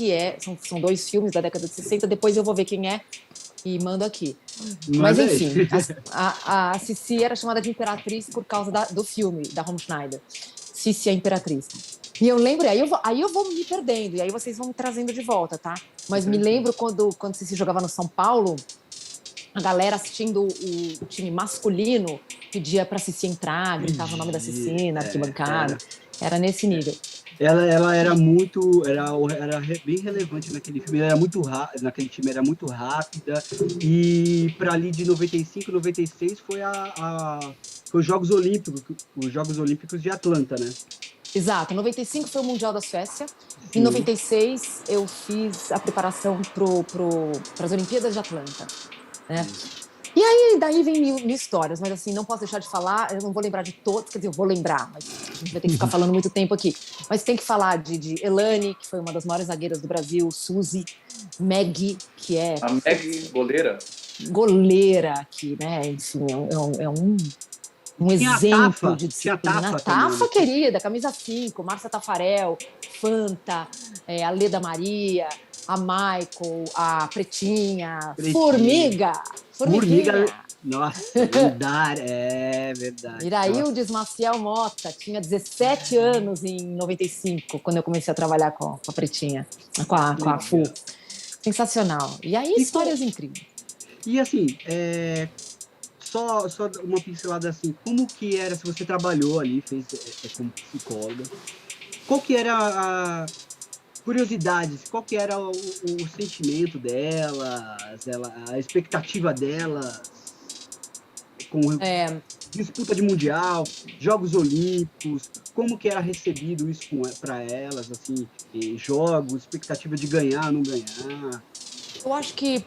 que é... São 2 filmes da década de 60, depois eu vou ver quem é e mando aqui. Mas, Manda aí. enfim, a Cici era chamada de Imperatriz por causa do filme, da Romy Schneider. Cici a Imperatriz. E eu lembro, aí eu vou me perdendo, e aí vocês vão me trazendo de volta, tá? Mas me lembro quando Cici jogava no São Paulo, a galera assistindo o time masculino pedia pra Cici entrar, gritava o nome da Cici na arquibancada. Era nesse nível. Ela era muito, bem relevante naquele filme, ela era muito naquele time era muito rápida, e para ali de 95, 96 foi os Jogos Olímpicos de Atlanta, né? Exato, 95 foi o Mundial da Suécia. Em Sim. 96 eu fiz a preparação para as Olimpíadas de Atlanta, né? E aí, daí vem mil histórias, mas assim, não posso deixar de falar, eu não vou lembrar de todos, quer dizer, eu vou lembrar, mas a gente vai ter que ficar falando muito tempo aqui. Mas tem que falar de Elane, que foi uma das maiores zagueiras do Brasil, Suzy, Maggie, que é... A Maggie, goleira. Goleira aqui, né? Enfim, é um exemplo de disciplina. Tafa, querida, camisa 5, Márcia Tafarel, Fanta, a Leda Maria, a Michael, a Pretinha. Formiga! Nossa, verdade, é verdade. Iraildes Maciel Mota, tinha 17 anos em 95, quando eu comecei a trabalhar com a Pretinha, com a FU. Sensacional. E aí, histórias incríveis. E assim, só uma pincelada assim, como que era, se você trabalhou ali, fez como psicóloga, qual que era a curiosidades, qual que era o sentimento delas, a expectativa delas com disputa de mundial, Jogos Olímpicos, como que era recebido isso para elas, assim, jogos, expectativa de ganhar, não ganhar? Eu acho que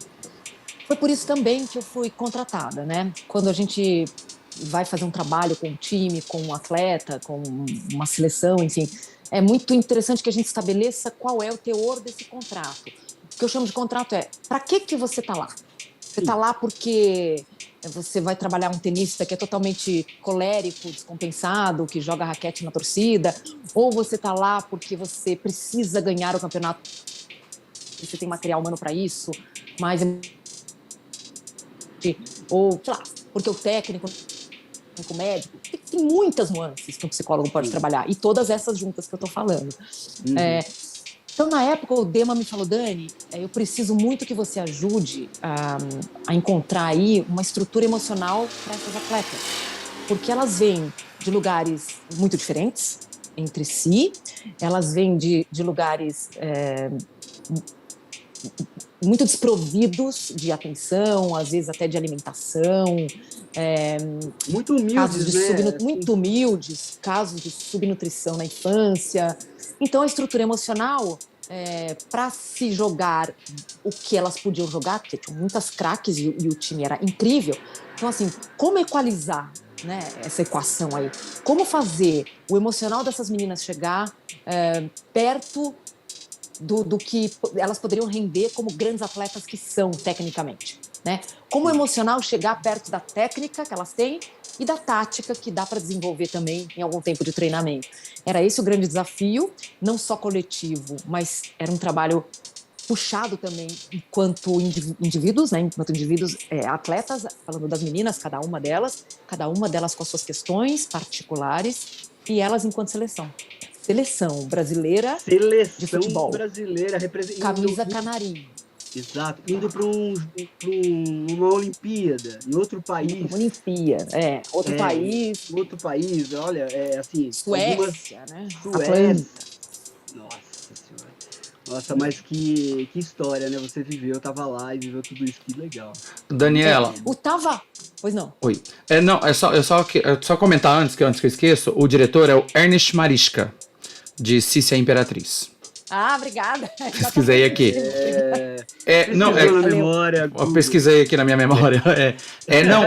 foi por isso também que eu fui contratada, né? Quando a gente vai fazer um trabalho com um time, com um atleta, com uma seleção, enfim, é muito interessante que a gente estabeleça qual é o teor desse contrato. O que eu chamo de contrato é, para que você está lá? Você está lá porque você vai trabalhar um tenista que é totalmente colérico, descompensado, que joga raquete na torcida, ou você está lá porque você precisa ganhar o campeonato, você tem material humano para isso, mas ou, sei lá, porque o técnico, o médico, tem muitas nuances que um psicólogo pode trabalhar, e todas essas juntas que eu estou falando. Então, na época, o Dema me falou, Dani, eu preciso muito que você ajude a encontrar aí uma estrutura emocional para essas atletas, porque elas vêm de lugares muito diferentes entre si, elas vêm de lugares muito desprovidos de atenção, às vezes até de alimentação, muito humildes, casos de né? muito humildes, casos de subnutrição na infância. Então, a estrutura emocional, para se jogar o que elas podiam jogar, porque tinham muitas craques e o time era incrível. Então, assim, como equalizar, né, essa equação aí? Como fazer o emocional dessas meninas chegar perto do que elas poderiam render como grandes atletas que são, tecnicamente, né? Como o emocional chegar perto da técnica que elas têm e da tática que dá para desenvolver também em algum tempo de treinamento. Era esse o grande desafio, não só coletivo, mas era um trabalho puxado também enquanto indivíduos, né? Enquanto indivíduos atletas, falando das meninas, cada uma delas com as suas questões particulares, e elas enquanto seleção brasileira de futebol. Brasileira, camisa canarinho. Exato, indo para uma Olimpíada, em outro país. Outro país. Outro país, olha, assim... Suécia, né? Suécia. Nossa Senhora. Nossa, mas que história, né? Você viveu, tava lá e viveu tudo isso, que legal. Daniela. Pois não. Oi. Não, só comentar antes que eu esqueço, o diretor é o Ernest Marischka, de Cici a Imperatriz. Obrigada. Pesquisei aqui. Memória. Pesquisei aqui na minha memória.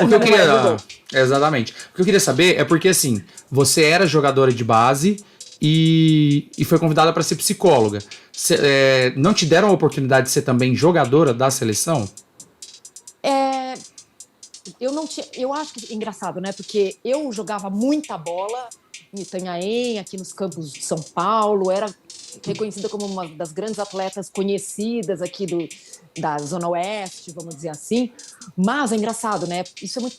O que eu queria. Exatamente. O que eu queria saber é porque, assim, você era jogadora de base e foi convidada para ser psicóloga. Não te deram a oportunidade de ser também jogadora da seleção? Eu acho que é engraçado, né? Porque eu jogava muita bola em Itanhaém, aqui nos campos de São Paulo, era reconhecida como uma das grandes atletas conhecidas aqui da Zona Oeste, vamos dizer assim. Mas é engraçado, né?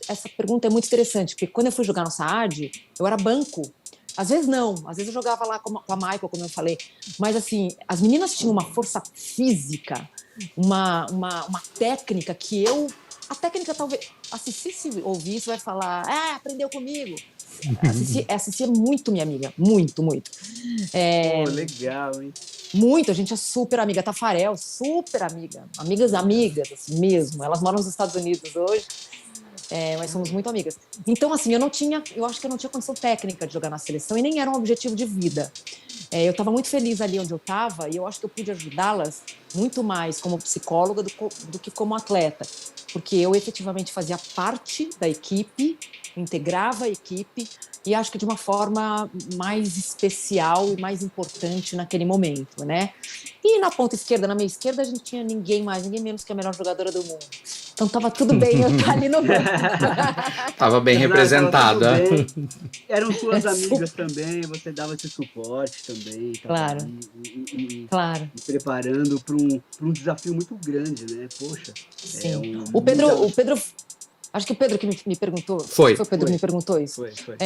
Essa pergunta é muito interessante, porque quando eu fui jogar no Saad, eu era banco. Às vezes não, às vezes eu jogava lá com a Michael, como eu falei. Mas assim, as meninas tinham uma força física, uma técnica que eu... A técnica talvez... A Cici, se ouvir isso, vai falar, aprendeu comigo. A Cici é muito minha amiga, muito, muito. Pô, legal, hein? Muito, a gente é super amiga. Tafarel, super amiga. Amigas, assim mesmo. Elas moram nos Estados Unidos hoje, mas somos muito amigas. Então, assim, eu acho que eu não tinha condição técnica de jogar na seleção e nem era um objetivo de vida. Eu estava muito feliz ali onde eu estava e eu acho que eu pude ajudá-las muito mais como psicóloga do que como atleta, porque eu efetivamente fazia parte da equipe, integrava a equipe e acho que de uma forma mais especial e mais importante naquele momento, né? E na ponta esquerda, na meia esquerda, a gente tinha ninguém menos que a melhor jogadora do mundo. Então tava tudo bem eu estar ali no banco. Tava bem representada. Tava tudo bem. Eram suas amigas também, você dava esse suporte também. Claro. Claro. E preparando para um desafio muito grande, né? Poxa. Sim. O Pedro, acho que o Pedro que me perguntou. Foi o Pedro que me perguntou isso. Foi.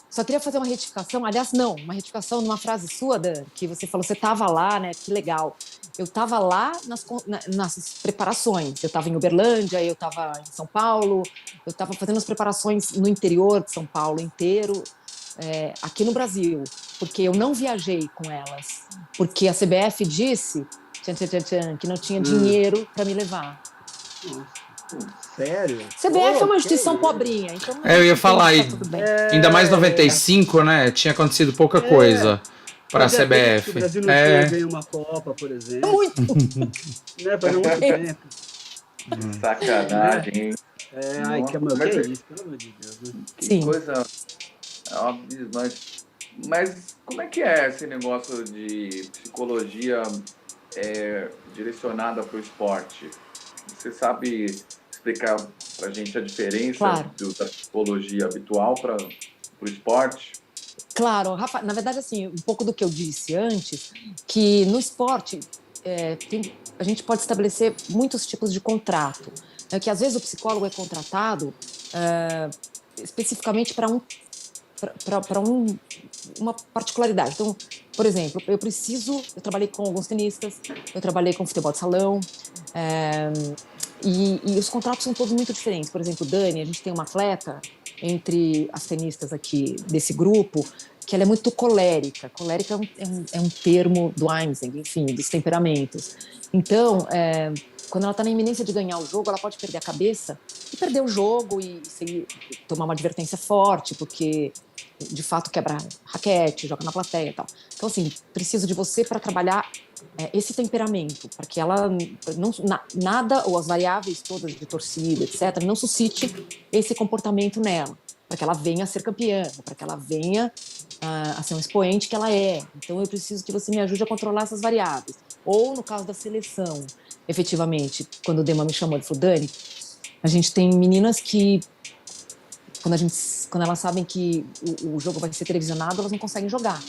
Só queria fazer uma retificação, aliás, não, uma retificação numa frase sua, Dan, que você falou, você estava lá, né? Que legal. Eu estava lá nas preparações. Eu estava em Uberlândia, eu estava em São Paulo, eu estava fazendo as preparações no interior de São Paulo inteiro, aqui no Brasil, porque eu não viajei com elas, porque a CBF disse que não tinha dinheiro para me levar. Sério? CBF é uma instituição pobrinha, então... eu ia falar aí, ainda mais 95, né? Tinha acontecido pouca coisa para a CBF. O Brasil não tinha ganho uma Copa, por exemplo. Muito! Né, faz muito tempo. Sacanagem, hein? Ai, que é isso, pelo amor de Deus. Né? Que coisa abismante. Mas como é que é esse negócio de psicologia direcionada para o esporte? Você sabe explicar para a gente a diferença da psicologia habitual para o esporte? Claro, Rafa, na verdade, assim, um pouco do que eu disse antes, que no esporte a gente pode estabelecer muitos tipos de contrato, né, que às vezes o psicólogo é contratado especificamente para uma particularidade. Então, por exemplo, eu trabalhei com alguns tenistas, eu trabalhei com futebol de salão, e os contratos são todos muito diferentes. Por exemplo, Dani, a gente tem uma atleta entre as tenistas aqui desse grupo, que ela é muito colérica. Colérica é um termo do Einstein, enfim, dos temperamentos. Então, quando ela está na iminência de ganhar o jogo, ela pode perder a cabeça e perder o jogo e tomar uma advertência forte, porque, de fato, quebra raquete, joga na plateia e tal. Então, assim, preciso de você para trabalhar esse temperamento, para que ela nada, ou as variáveis todas de torcida, etc., não suscite esse comportamento nela, para que ela venha a ser campeã, para que ela venha a ser um expoente que ela é. Então, eu preciso que você me ajude a controlar essas variáveis. Ou, no caso da seleção, efetivamente, quando o Dema me chamou, ele falou, Dani, a gente tem meninas que, quando elas sabem que o jogo vai ser televisionado, elas não conseguem jogar.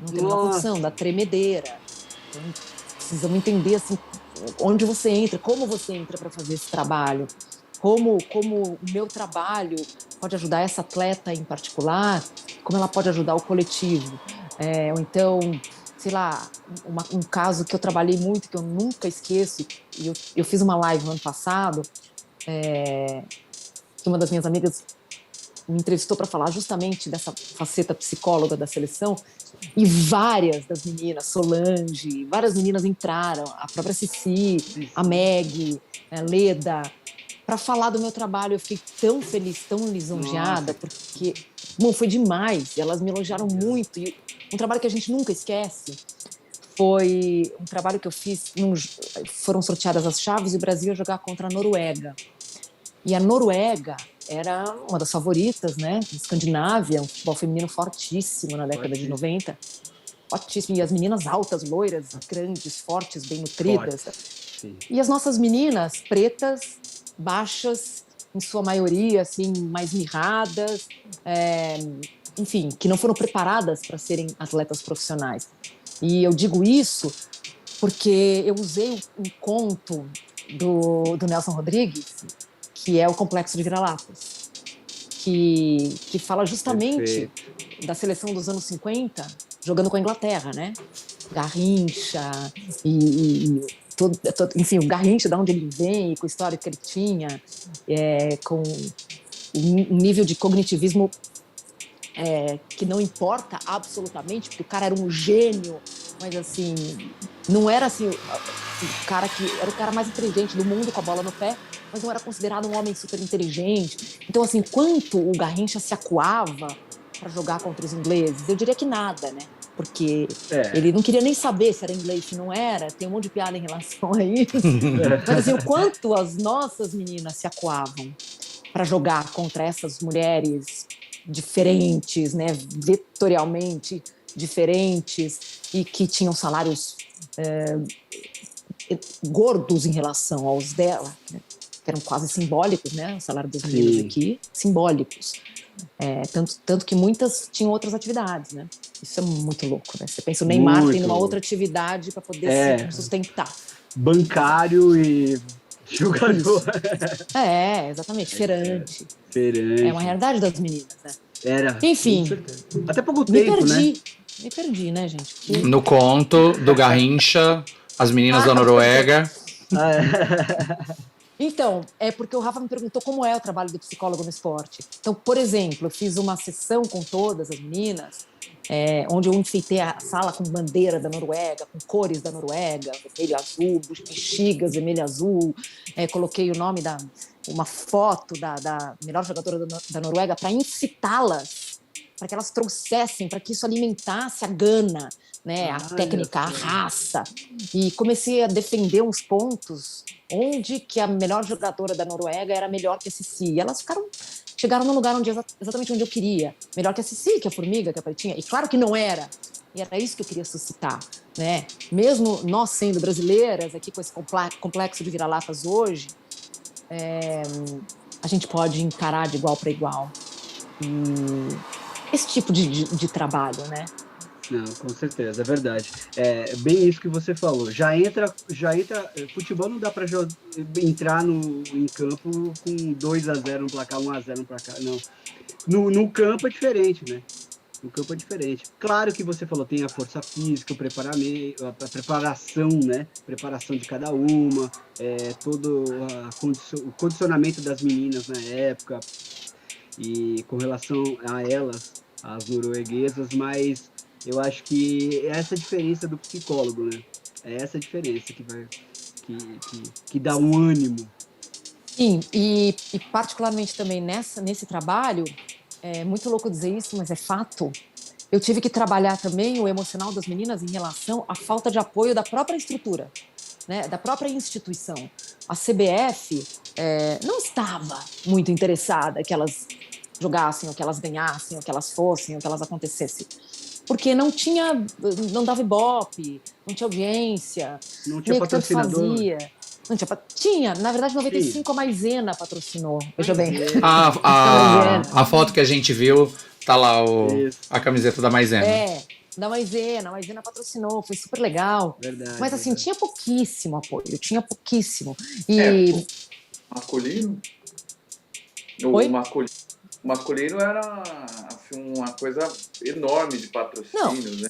Não tem uma condição, da tremedeira. Então, precisamos entender assim, onde você entra, como você entra para fazer esse trabalho. Como o meu trabalho pode ajudar essa atleta em particular, como ela pode ajudar o coletivo. Ou então, sei lá, um caso que eu trabalhei muito, que eu nunca esqueço, e eu fiz uma live no ano passado, que uma das minhas amigas me entrevistou para falar justamente dessa faceta psicóloga da seleção, e várias das meninas, Solange, várias meninas entraram, a própria Cici, a Meg, a Leda, para falar do meu trabalho. Eu fiquei tão feliz, tão lisonjeada, porque foi demais. Elas me elogiaram muito. E um trabalho que a gente nunca esquece foi um trabalho que eu fiz. Foram sorteadas as chaves e o Brasil ia jogar contra a Noruega. E a Noruega era uma das favoritas, né? Escandinávia, um futebol feminino fortíssimo na década de 90. Fortíssimo. E as meninas altas, loiras, grandes, fortes, bem nutridas. E as nossas meninas pretas, baixas, em sua maioria, assim, mais mirradas, enfim, que não foram preparadas para serem atletas profissionais. E eu digo isso porque eu usei um conto do Nelson Rodrigues, que é o Complexo de Vira-Latas, que fala justamente da seleção dos anos 50, jogando com a Inglaterra, né? Garrincha enfim, o Garrincha, de onde ele vem, com o histórico que ele tinha, com um nível de cognitivismo que não importa absolutamente, porque o cara era um gênio, mas assim, não era assim o cara que era o cara mais inteligente do mundo com a bola no pé, mas não era considerado um homem super inteligente. Então, assim, quanto o Garrincha se acuava para jogar contra os ingleses, eu diria que nada, né? Porque ele não queria nem saber se era inglês, se não era, tem um monte de piada em relação a isso. Mas assim, o quanto as nossas meninas se acuavam para jogar contra essas mulheres diferentes, né, vetorialmente diferentes, e que tinham salários gordos em relação aos dela, né, que eram quase simbólicos, né, o salário das meninas aqui, simbólicos. Tanto que muitas tinham outras atividades, né? Isso é muito louco, né? Você pensa, o Neymar muito tendo uma outra atividade para poder se sustentar. Bancário e jogador. Exatamente, feirante. Feirante. É uma realidade das meninas, né? Era. Enfim. Até pouco tempo, né? Me perdi, né, gente? Porque... No conto do Garrincha, as meninas da Noruega. Então, é porque o Rafa me perguntou como é o trabalho do psicólogo no esporte. Então, por exemplo, eu fiz uma sessão com todas as meninas, onde eu enfeitei a sala com bandeira da Noruega, com cores da Noruega, vermelho, azul, bexigas, vermelho, azul. Coloquei o nome uma foto da melhor jogadora da Noruega para incitá-las, para que elas trouxessem, para que isso alimentasse a gana, né, a técnica, a raça. E comecei a defender uns pontos onde que a melhor jogadora da Noruega era melhor que a Cici. E elas chegaram no lugar exatamente onde eu queria. Melhor que a Cici, que a Formiga, que a Pretinha. E claro que não era. E era isso que eu queria suscitar, né? Mesmo nós sendo brasileiras, aqui com esse complexo de vira-latas hoje, a gente pode encarar de igual para igual. E esse tipo de trabalho, né? Não, com certeza, é verdade. É bem isso que você falou. Já entra. Futebol não dá para entrar em campo com 2-0 no placar, 1-0 no placar, não. No campo é diferente, né? No campo é diferente. Claro que você falou, tem a força física, a preparação, né? Preparação de cada uma, todo o condicionamento das meninas na época, e com relação a elas, as norueguesas, mas eu acho que é essa a diferença do psicólogo, né? É essa a diferença que dá um ânimo. Sim, e particularmente também nesse trabalho, é muito louco dizer isso, mas é fato, eu tive que trabalhar também o emocional das meninas em relação à falta de apoio da própria estrutura, né, da própria instituição. A CBF não estava muito interessada que elas jogassem, ou que elas ganhassem, ou que elas fossem, ou que elas acontecessem. Porque não dava ibope, não tinha audiência, não tinha patrocinador. Não tinha, na verdade, 95 a Maisena patrocinou. Veja bem. A foto que a gente viu, tá lá a camiseta da Maisena. Da Maisena. A Maisena patrocinou, foi super legal. Verdade, mas assim, tinha pouquíssimo apoio, tinha pouquíssimo. Masculino? Oi? O masculino era assim, uma coisa enorme de patrocínios, né?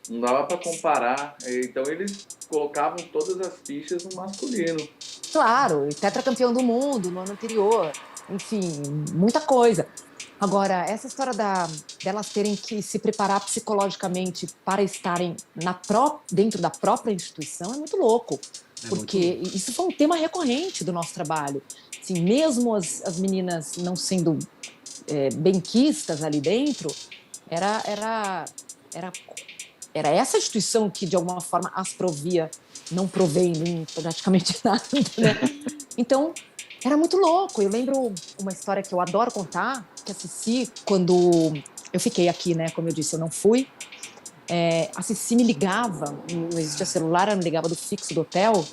Não dava para comparar. Então eles colocavam todas as fichas no masculino. Claro, e tetracampeão do mundo no ano anterior. Enfim, muita coisa. Agora, essa história delas terem que se preparar psicologicamente para estarem dentro da própria instituição é muito louco. Porque isso foi um tema recorrente do nosso trabalho. Assim, mesmo as meninas não sendo benquistas ali dentro, era essa instituição que, de alguma forma, as provia, não provém praticamente nada, né? Então, era muito louco. Eu lembro uma história que eu adoro contar, que a Cici, quando eu fiquei aqui, né, como eu disse, eu não fui, a Cici me ligava, não existia celular, ela me ligava do fixo do hotel,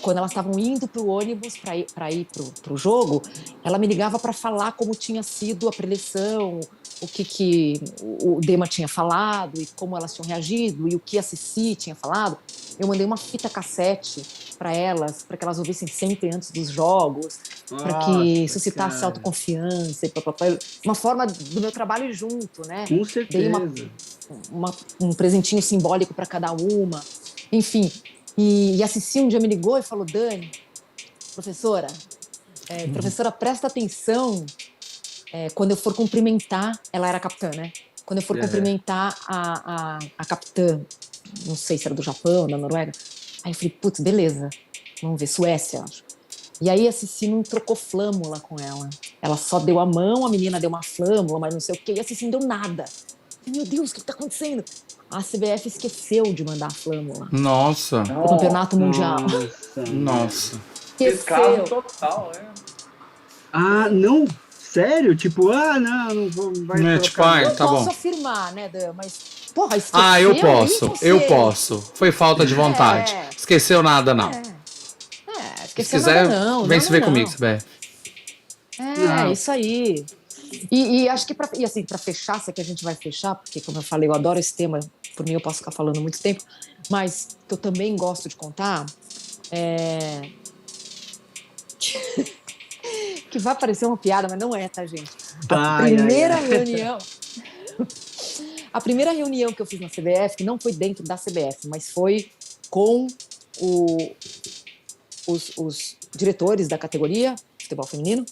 quando elas estavam indo para o ônibus para ir para o jogo, ela me ligava para falar como tinha sido a preleção, o que o Dema tinha falado e como elas tinham reagido e o que a Cici tinha falado. Eu mandei uma fita cassete para que elas ouvissem sempre antes dos jogos, para que suscitasse autoconfiança e papapá. Uma forma do meu trabalho junto, né? Com certeza. Dei um presentinho simbólico para cada uma. Enfim, e a Cici um dia me ligou e falou: Dani, professora, presta atenção quando eu for cumprimentar, ela era capitã, né? Quando eu for cumprimentar a capitã, não sei se era do Japão, da Noruega. Aí eu falei, putz, beleza, vamos ver, Suécia, acho. E aí a Cici não trocou flâmula com ela. Ela só deu a mão, a menina deu uma flâmula, mas não sei o quê, e a Cici não deu nada. Eu falei, meu Deus, o que tá acontecendo? A CBF esqueceu de mandar a flâmula. Nossa. O campeonato mundial. Nossa. Descaso total, né? Ah, não? Sério? Tipo, não vou... Vai tipo, Eu tá posso bom. afirmar, né, Dan? Mas, porra, esqueceu. Eu posso. Foi falta de vontade. Esqueceu nada, não. Esqueceu Se quiser, nada, não. vem não, se ver não. comigo, CBF. Isso aí. E acho que, assim, para fechar, se é que a gente vai fechar, porque, como eu falei, eu adoro esse tema, por mim eu posso ficar falando muito tempo, mas que eu também gosto de contar, que vai parecer uma piada, mas não é, tá, gente? A primeira reunião que eu fiz na CBF, que não foi dentro da CBF, mas foi com os diretores da categoria de futebol feminino,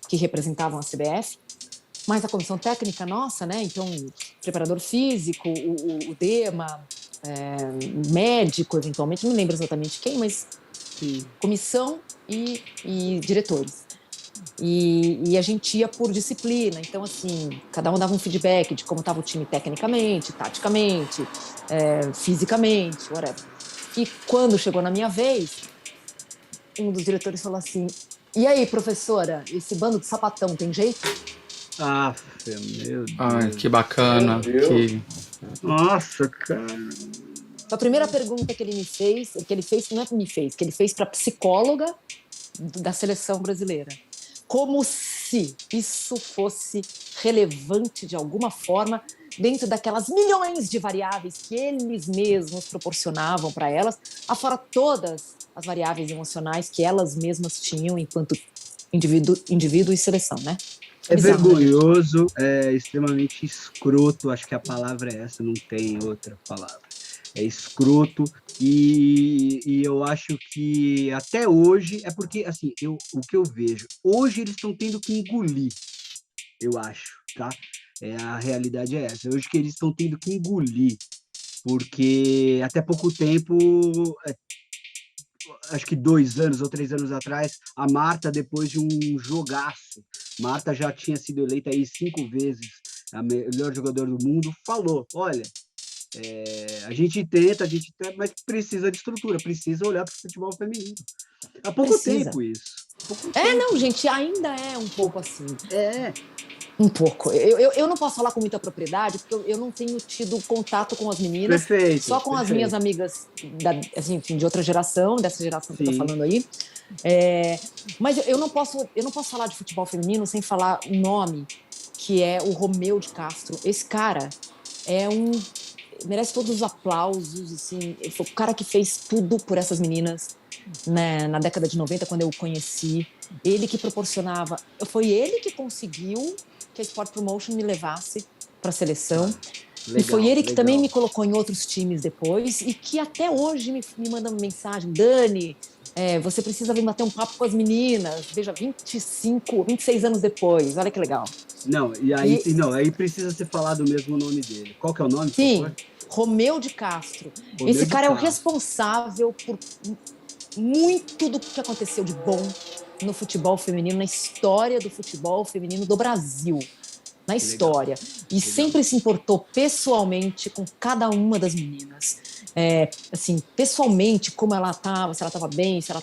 que representavam a CBF, mais a comissão técnica nossa, né? Então, preparador físico, o Dema, médico, eventualmente, não me lembro exatamente quem, mas Sim. Comissão e diretores. E a gente ia por disciplina, então, assim, cada um dava um feedback de como estava o time tecnicamente, taticamente, fisicamente, whatever. E quando chegou na minha vez, um dos diretores falou assim, e aí, professora, esse bando de sapatão tem jeito? Meu Deus. Ai, que bacana. Nossa, cara. A primeira pergunta que ele fez, que ele fez para psicóloga da seleção brasileira. Como se isso fosse relevante de alguma forma dentro daquelas milhões de variáveis que eles mesmos proporcionavam para elas, afora todas as variáveis emocionais que elas mesmas tinham enquanto indivíduo e seleção, né? É bizarro, vergonhoso, é extremamente escroto, acho que a palavra é essa, não tem outra palavra. É escroto e eu acho que até hoje, é porque, assim, o que eu vejo, hoje eles estão tendo que engolir, eu acho, tá? A realidade é essa, hoje que eles estão tendo que engolir, porque até pouco tempo, acho que 2 anos ou 3 anos atrás, a Marta, depois de um jogaço, Marta já tinha sido eleita aí 5 vezes a melhor jogadora do mundo, falou, olha, a gente tenta, mas precisa de estrutura, precisa olhar para o futebol feminino. Há pouco tempo isso. Não, gente, ainda é um pouco assim. É. Um pouco. Eu não posso falar com muita propriedade, porque eu não tenho tido contato com as meninas. Perfeito. Só com as minhas amigas, assim, enfim, de outra geração, dessa geração que eu tô falando aí. Mas eu não posso falar de futebol feminino sem falar um nome, que é o Romeu de Castro. Esse cara merece todos os aplausos, assim. Ele foi o cara que fez tudo por essas meninas, né, na década de 90, quando eu o conheci. Ele que proporcionava... Foi ele que conseguiu que a Sport Promotion me levasse para a seleção. Legal, e foi ele que também me colocou em outros times depois e que até hoje me manda mensagem. Dani, você precisa vir bater um papo com as meninas. Veja, 26 anos depois. Olha que legal. Não, aí precisa ser falado mesmo o nome dele. Qual que é o nome? Sim, Romeu de Castro. Esse cara é o responsável por muito do que aconteceu de bom no futebol feminino, na história do futebol feminino do Brasil. Na história. E sempre se importou pessoalmente com cada uma das meninas. Assim, pessoalmente, como ela estava, se ela estava bem, se ela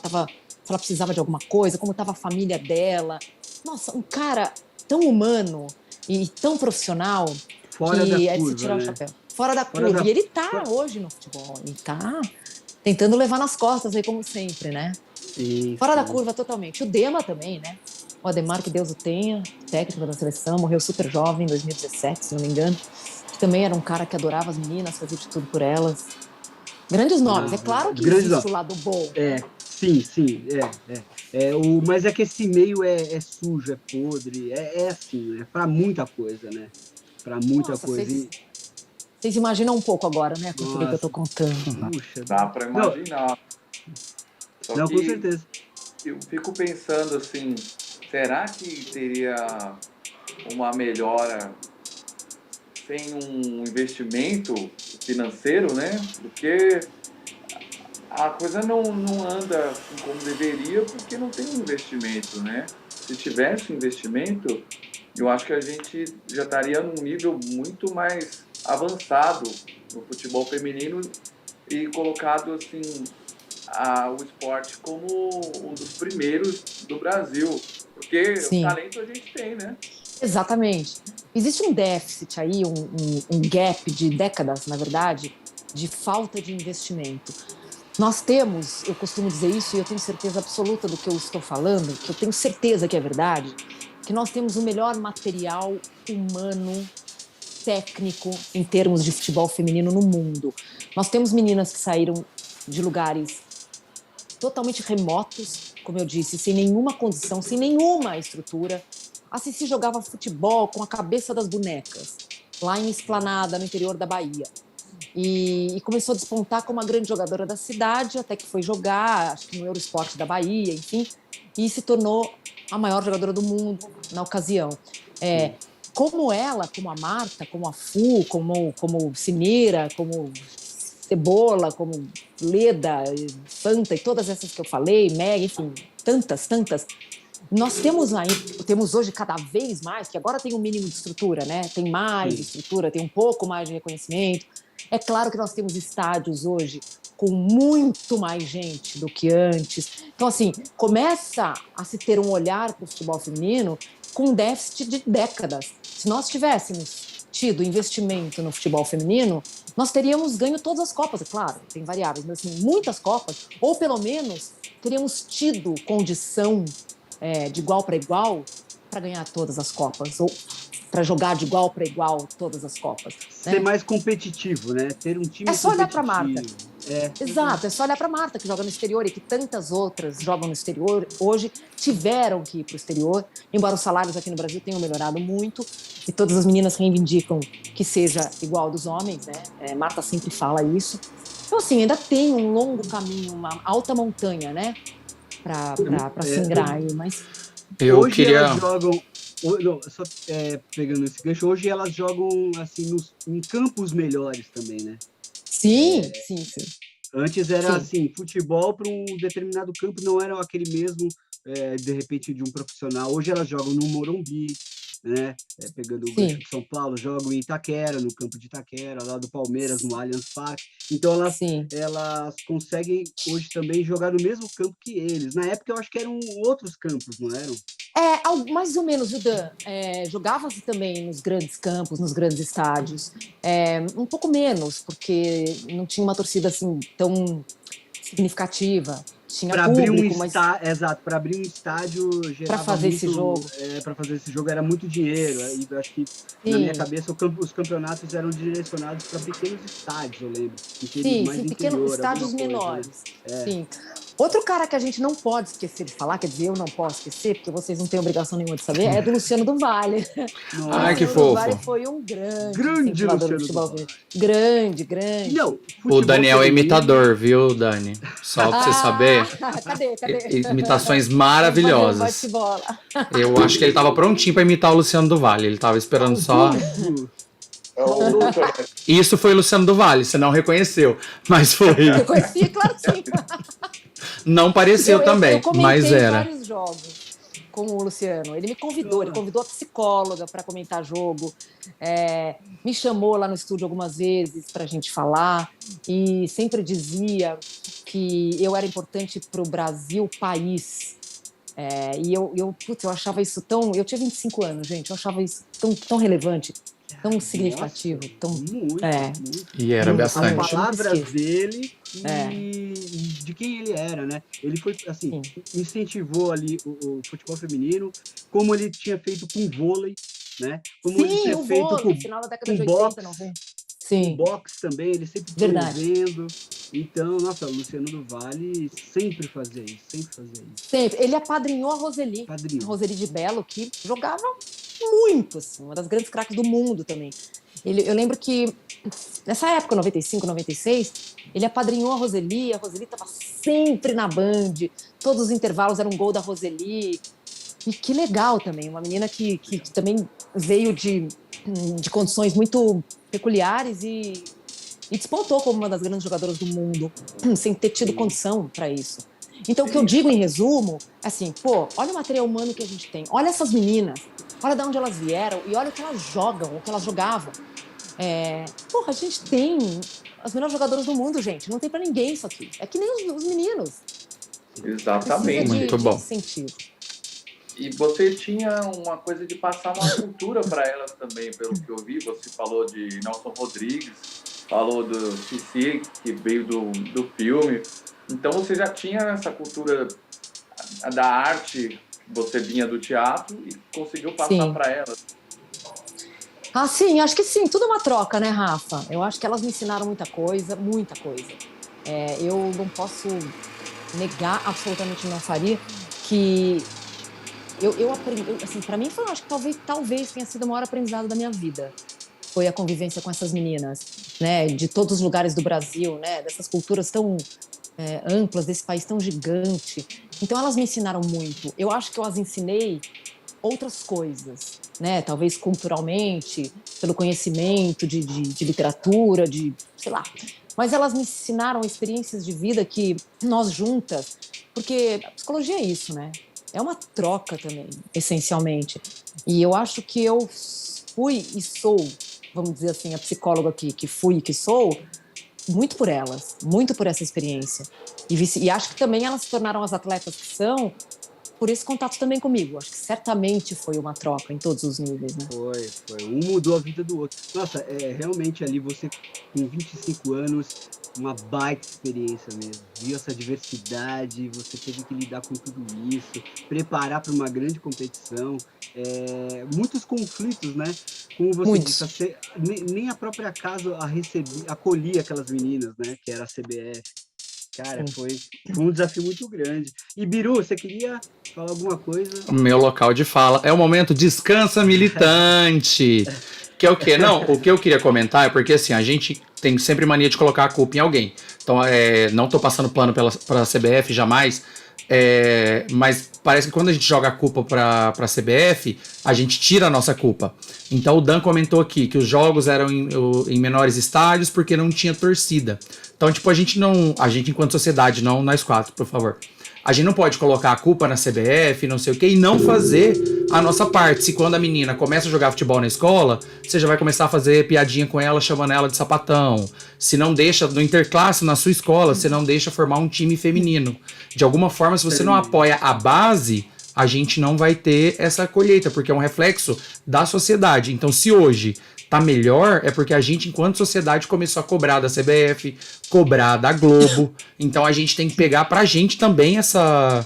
precisava de alguma coisa, como estava a família dela. Nossa, um cara tão humano e tão profissional Fora da que curva, de se tirar o chapéu. Fora da Fora curva. da... E ele tá hoje no futebol. Ele tá tentando levar nas costas aí, como sempre, né? Sim, Fora da curva totalmente. O Dema também, né? o Ademar, que Deus o tenha, técnico da seleção, morreu super jovem, em 2017, se não me engano, que também era um cara que adorava as meninas, fazia de tudo por elas. Grandes nomes, é claro que Grandes existe nomes. o lado bom. Sim, mas é que esse meio é sujo, é podre, é assim, é para muita coisa, né? Para muita Nossa, coisa. vocês imaginam um pouco agora, né, com tudo que eu tô Nossa, contando. puxa. Dá para Não, imaginar. Só não, com que certeza. eu fico pensando assim, será que teria uma melhora sem um investimento financeiro, né? Porque a coisa não anda como deveria porque não tem um investimento, né? Se tivesse um investimento, eu acho que a gente já estaria num nível muito mais avançado no futebol feminino e colocado assim o esporte como um dos primeiros do Brasil, porque o Sim. talento a gente tem, né? Exatamente. Existe um déficit aí, um gap de décadas, na verdade, de falta de investimento. Nós temos, eu costumo dizer isso e eu tenho certeza absoluta do que eu estou falando, que eu tenho certeza que é verdade, que nós temos o melhor material humano, técnico, em termos de futebol feminino no mundo. Nós temos meninas que saíram de lugares totalmente remotos, como eu disse, sem nenhuma condição, sem nenhuma estrutura. A Cici jogava futebol com a cabeça das bonecas, lá em Esplanada, no interior da Bahia. E começou a despontar como uma grande jogadora da cidade, até que foi jogar, acho que no Eurosport da Bahia, enfim, e se tornou a maior jogadora do mundo na ocasião. Como ela, como a Marta, como a Fu, como Cineira, como Cebola, como Leda, Fanta e todas essas que eu falei, Meg, enfim, tantas. Nós temos hoje cada vez mais, que agora tem um mínimo de estrutura, né? Tem mais estrutura, tem um pouco mais de reconhecimento. É claro que nós temos estádios hoje com muito mais gente do que antes. Então, assim, começa a se ter um olhar para o futebol feminino com um déficit de décadas. Se nós tivéssemos tido investimento no futebol feminino, nós teríamos ganho todas as Copas, é claro, tem variáveis, mas assim, muitas Copas, ou pelo menos teríamos tido condição de igual para igual para ganhar todas as Copas, ou para jogar de igual para igual todas as Copas. Ser mais competitivo, né? Ter um time É só olhar para Marta. competitivo. Exato, é só olhar para Marta, que joga no exterior e que tantas outras jogam no exterior hoje, tiveram que ir para o exterior, embora os salários aqui no Brasil tenham melhorado muito, e todas as meninas reivindicam que seja igual dos homens, né? Marta sempre fala isso. Então, assim, ainda tem um longo caminho, uma alta montanha, né? Para singrar aí, mas Eu hoje queria. elas jogam. Não, só pegando esse gancho, hoje elas jogam assim em campos melhores também, né? sim. Antes era Sim. assim, futebol para um determinado campo não era aquele mesmo, de repente, de um profissional. Hoje elas jogam no Morumbi, né? Pegando o gancho de São Paulo, jogam em Itaquera, no campo de Itaquera, lá do Palmeiras, no Allianz Parque. Então elas conseguem hoje também jogar no mesmo campo que eles. Na época eu acho que eram outros campos, não eram? Mais ou menos, o Dan. Jogava-se também nos grandes campos, nos grandes estádios. Um pouco menos, porque não tinha uma torcida assim tão significativa. Tinha Para abrir público, mas exato, para abrir um estádio para gerava fazer muito, esse jogo. para fazer esse jogo era muito dinheiro. E eu acho que na minha cabeça os campeonatos eram direcionados para pequenos estádios, eu lembro, mais pequenos interior, estádios alguma coisa, menores. né? Sim. Outro cara que a gente não pode esquecer de falar, quer dizer, eu não posso esquecer, porque vocês não têm obrigação nenhuma de saber, é do Luciano do Vale. Ai, que Luciano do Vale fofo. foi um grande Luciano incentivador do futebol. Grande. Não, O Daniel é feminino, imitador, viu, Dani? Só pra você saber. Cadê? Imitações Vamos fazer um maravilhosas. bate-bola. Eu acho que ele tava prontinho pra imitar o Luciano do Vale. Ele tava esperando só. É o Isso foi o Luciano do Vale, você não reconheceu, mas foi. Reconheci, claro que sim. Não pareceu também, eu mas comentei era. vários jogos com o Luciano. Ele me convidou, ele convidou a psicóloga para comentar jogo, me chamou lá no estúdio algumas vezes para a gente falar e sempre dizia que eu era importante para o Brasil país. E eu achava isso tão... Eu tinha 25 anos, gente, eu achava isso tão relevante. tão significativo, tão... Muito, É. muito. E era Muito. As bastante. Muito. palavras dele É. e de quem ele era, né? Ele foi, assim, Sim. incentivou ali o futebol feminino, como ele tinha feito com o vôlei, né? Como ele Sim, tinha o feito vôlei, final da década com de 80, boxe, 90. o Sim, boxe também, ele sempre verdade. promovendo. Então, nossa, o Luciano do Vale sempre fazia isso, sempre fazia isso. Sempre. Ele apadrinhou a Roseli Padrinho. de Bello, que jogava muito, assim, uma das grandes craques do mundo também. Eu lembro que nessa época, 95, 96, ele apadrinhou a Roseli estava sempre na Band, todos os intervalos eram um gol da Roseli. E que legal também, uma menina que também veio de condições muito peculiares e despontou como uma das grandes jogadoras do mundo, sem ter tido condição para isso. Então, o que eu digo em resumo é assim, pô, olha o material humano que a gente tem, olha essas meninas, olha de onde elas vieram e olha o que elas jogam, o que elas jogavam. Porra, a gente tem as melhores jogadoras do mundo, gente, não tem para ninguém isso aqui. É que nem os meninos. Exatamente. Precisa Muito de bom. incentivo. E você tinha uma coisa de passar uma cultura para elas também, pelo que eu vi. Você falou de Nelson Rodrigues, falou do Cici, que veio do filme. Então você já tinha essa cultura da arte, você vinha do teatro e conseguiu passar para elas. Ah, sim, acho que sim, tudo é uma troca, né, Rafa? Eu acho que elas me ensinaram muita coisa, muita coisa. Eu não posso negar, absolutamente não faria, que eu aprendi, assim, para mim foi, acho que talvez tenha sido o maior aprendizado da minha vida. Foi a convivência com essas meninas, né, de todos os lugares do Brasil, né, dessas culturas tão amplas, desse país tão gigante. Então elas me ensinaram muito. Eu acho que eu as ensinei outras coisas, né? Talvez culturalmente, pelo conhecimento de literatura, sei lá. Mas elas me ensinaram experiências de vida que nós juntas, porque a psicologia é isso, né? É uma troca também, essencialmente. E eu acho que eu fui e sou, vamos dizer assim, a psicóloga que fui e que sou, muito por elas, muito por essa experiência. E acho que também elas se tornaram as atletas que são por esse contato também comigo. Acho que certamente foi uma troca em todos os níveis, né? Foi. Um mudou a vida do outro. Nossa, realmente ali você, com 25 anos, uma baita experiência mesmo. Viu essa diversidade, você teve que lidar com tudo isso, preparar para uma grande competição, muitos conflitos, né? Como você disse, Muitos. nem a própria casa acolhia aquelas meninas, né? Que era a CBF. Cara, foi um desafio muito grande. E Biru, você queria falar alguma coisa? O meu local de fala é o momento descansa militante. Que é o quê? Não, o que eu queria comentar é porque assim, a gente tem sempre mania de colocar a culpa em alguém. Então, não tô passando pano pra CBF jamais, mas parece que quando a gente joga a culpa pra CBF, a gente tira a nossa culpa. Então o Dan comentou aqui que os jogos eram em menores estádios porque não tinha torcida. Então, tipo, a gente enquanto sociedade, não nós quatro, por favor. A gente não pode colocar a culpa na CBF, não sei o quê, e não fazer a nossa parte. Se quando a menina começa a jogar futebol na escola, você já vai começar a fazer piadinha com ela, chamando ela de sapatão. Se não deixa, no interclasse, na sua escola, você não deixa formar um time feminino. De alguma forma, se você não apoia a base, a gente não vai ter essa colheita, porque é um reflexo da sociedade. Então, se hoje tá melhor, é porque a gente, enquanto sociedade, começou a cobrar da CBF, cobrar da Globo. Então a gente tem que pegar pra gente também essa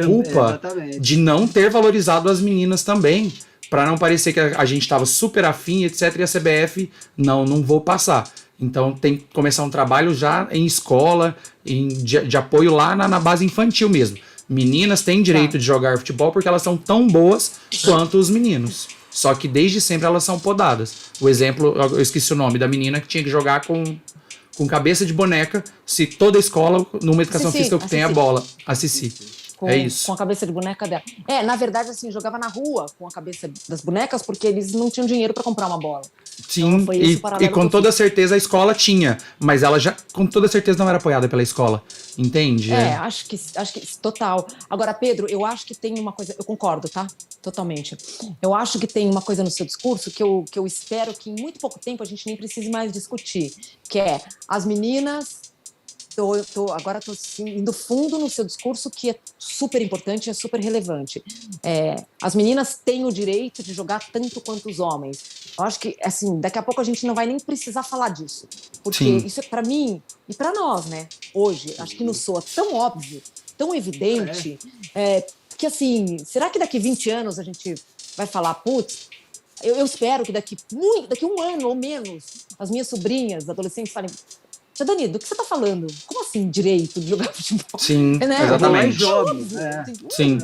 culpa de não ter valorizado as meninas também, pra não parecer que a gente tava super afim, etc, e a CBF, não vou passar. Então tem que começar um trabalho já em escola, de apoio lá na base infantil mesmo. Meninas têm direito de jogar futebol porque elas são tão boas quanto os meninos. Só que desde sempre elas são podadas. O exemplo, eu esqueci o nome da menina que tinha que jogar com cabeça de boneca, se toda a escola, numa educação física que tem a bola. A Cici. É isso. Com a cabeça de boneca dela. Na verdade, assim, jogava na rua com a cabeça das bonecas porque eles não tinham dinheiro para comprar uma bola. Sim, então, e com toda certeza a escola tinha, mas ela já com toda certeza não era apoiada pela escola, entende? Acho que total. Agora, Pedro, eu acho que tem uma coisa, eu concordo, tá? Totalmente. Eu acho que tem uma coisa no seu discurso que eu espero que em muito pouco tempo a gente nem precise mais discutir, que é as meninas agora estou assim, indo fundo no seu discurso, que é super importante, é super relevante. As meninas têm o direito de jogar tanto quanto os homens. Eu acho que, assim, daqui a pouco a gente não vai nem precisar falar disso, porque Sim. isso é para mim e para nós, né? Hoje, acho que nos soa tão óbvio, tão evidente, que assim, será que daqui 20 anos a gente vai falar, putz, eu espero que daqui um ano ou menos, as minhas sobrinhas, adolescentes, falem: Tia Dani, do que você está falando? Como assim direito de jogar futebol? Sim, Né? exatamente. Jogos. Sim.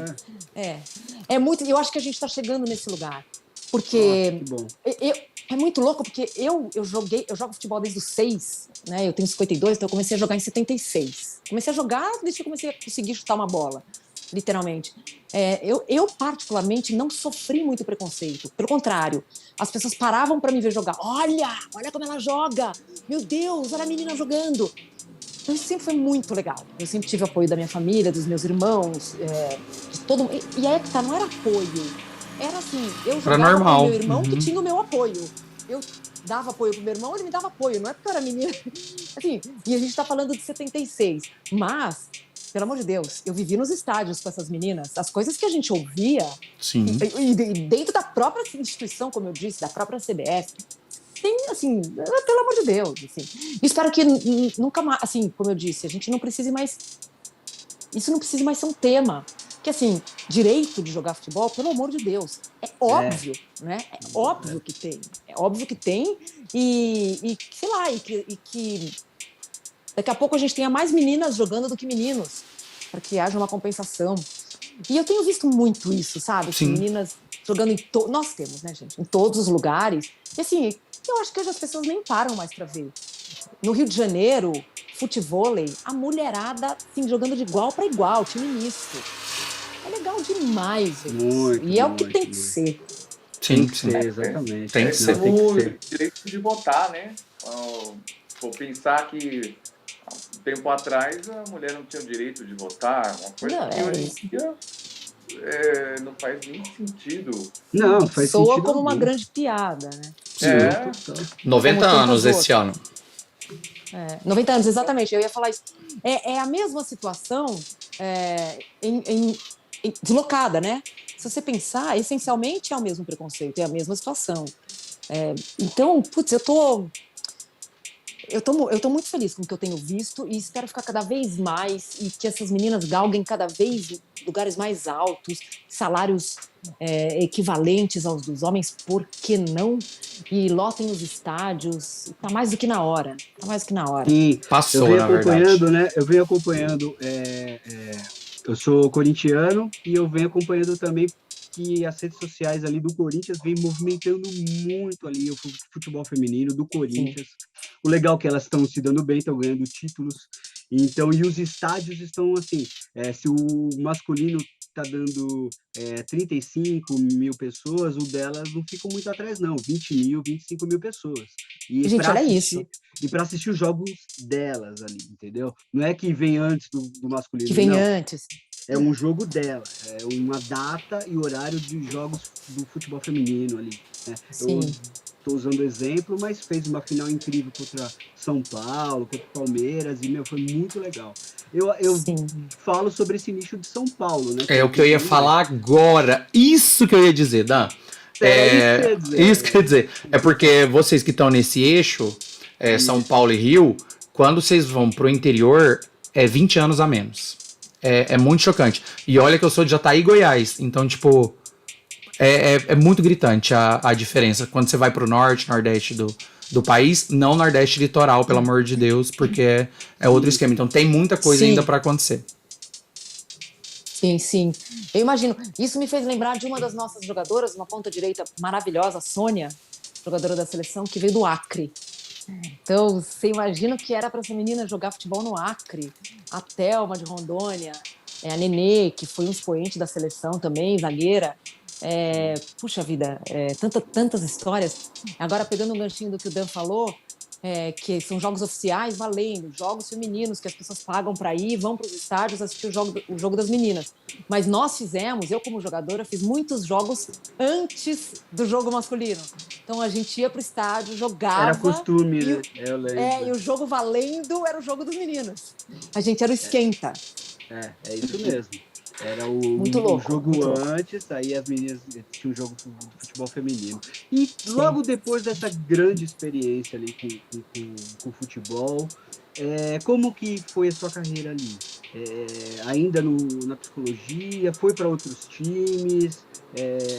É muito. Eu acho que a gente está chegando nesse lugar. Porque Que bom. é muito louco, porque eu jogo futebol desde os 6, né? Eu tenho 52, então eu comecei a jogar em 76. Comecei a jogar desde que eu comecei a conseguir chutar uma bola, literalmente. Eu, particularmente, não sofri muito preconceito. Pelo contrário, as pessoas paravam para me ver jogar. Olha como ela joga! Meu Deus, olha a menina jogando! Então, isso sempre foi muito legal. Eu sempre tive apoio da minha família, dos meus irmãos, de todo mundo. E aí é que tá, não era apoio. Era assim, eu Era jogava com o normal. meu irmão, que tinha o meu apoio. Eu dava apoio pro meu irmão, ele me dava apoio. Não é porque eu era menina. Assim, e a gente tá falando de 76. Mas, pelo amor de Deus, eu vivi nos estádios com essas meninas. As coisas que a gente ouvia, Sim. e dentro da própria instituição, como eu disse, da própria CBF, tem, assim, pelo amor de Deus, assim. Espero que nunca mais, assim, como eu disse, a gente não precise mais, isso não precise mais ser um tema. Que, assim, direito de jogar futebol, pelo amor de Deus, é óbvio, né? É óbvio que tem. É óbvio que tem sei lá, e que daqui a pouco a gente tenha mais meninas jogando do que meninos, para que haja uma compensação. E eu tenho visto muito isso, sabe? Assim, Sim. meninas jogando nós temos, né, gente? Em todos os lugares. E assim, eu acho que hoje as pessoas nem param mais para ver. No Rio de Janeiro, futevôlei, a mulherada assim, jogando de igual para igual, time misto. É legal demais ver isso. Muito, E é o que tem que muito. ser. Tem Sim, que sim. ser, exatamente. Tem que É ser. como o direito de votar, né? Vou pensar que há um tempo atrás a mulher não tinha o direito de votar, uma coisa Não, que hoje em dia não faz nem sentido. Não, faz soa sentido como uma algum. grande piada, né? Sim. É, Total. 90 Como tantas anos esse outras. ano. 90 anos, exatamente. Eu ia falar isso. É a mesma situação deslocada, né? Se você pensar, essencialmente é o mesmo preconceito, é a mesma situação. Então, putz, eu tô muito feliz com o que eu tenho visto e espero ficar cada vez mais e que essas meninas galguem cada vez lugares mais altos, salários equivalentes aos dos homens, por que não? E lotem os estádios. Tá mais do que na hora. Tá mais do que na hora. Sim, eu Passou, venho na verdade. acompanhando, né? Eu venho acompanhando. Eu sou corintiano e eu venho acompanhando também que as redes sociais ali do Corinthians vem movimentando muito ali o futebol feminino do Sim. Corinthians. O legal é que elas estão se dando bem, estão ganhando títulos. Então, e os estádios estão assim, se o masculino está dando 35 mil pessoas, o delas não ficam muito atrás, não, 20 mil, 25 mil pessoas. E Gente, para olha assistir, isso. e para assistir os jogos delas ali, entendeu? Não é que vem antes do Que masculino, vem não. antes. É um jogo dela, é uma data e horário de jogos do futebol feminino ali. Né? Eu Sim. estou usando exemplo, mas fez uma final incrível contra São Paulo, contra Palmeiras, e meu, foi muito legal. Eu Sim. falo sobre esse nicho de São Paulo, né? É o que eu ia falar agora. Isso que eu ia dizer, Dan. Era isso que eu ia dizer. Isso que eu ia dizer. É porque vocês que estão nesse eixo, São Paulo e Rio, quando vocês vão pro interior, é 20 anos a menos. É muito chocante. E olha que eu sou de Jataí, Goiás. Então, tipo, é muito gritante a diferença. Quando você vai pro norte, nordeste do país, não nordeste litoral, pelo amor de Deus, porque é outro esquema. Então tem muita coisa Sim. ainda pra acontecer. Sim, sim. Eu imagino. Isso me fez lembrar de uma das nossas jogadoras, uma ponta direita maravilhosa, a Sônia, jogadora da seleção, que veio do Acre. Então, você imagina o que era para essa menina jogar futebol no Acre. A Thelma de Rondônia, a Nenê, que foi um expoente da seleção também, zagueira. Puxa vida, tantas histórias. Agora, pegando um ganchinho do que o Dan falou, que são jogos oficiais valendo, jogos femininos que as pessoas pagam para ir, vão para os estádios assistir o jogo das meninas. Mas nós fizemos, eu como jogadora, fiz muitos jogos antes do jogo masculino. Então a gente ia para o estádio, jogava. Era costume, né? Eu lembro. E o jogo valendo era o jogo dos meninos. A gente era o esquenta. É isso mesmo. Era Muito louco, jogo muito antes, aí as meninas tinham um jogo de futebol feminino. E logo depois dessa grande experiência ali com futebol, como que foi a sua carreira ali? Ainda na psicologia, foi para outros times,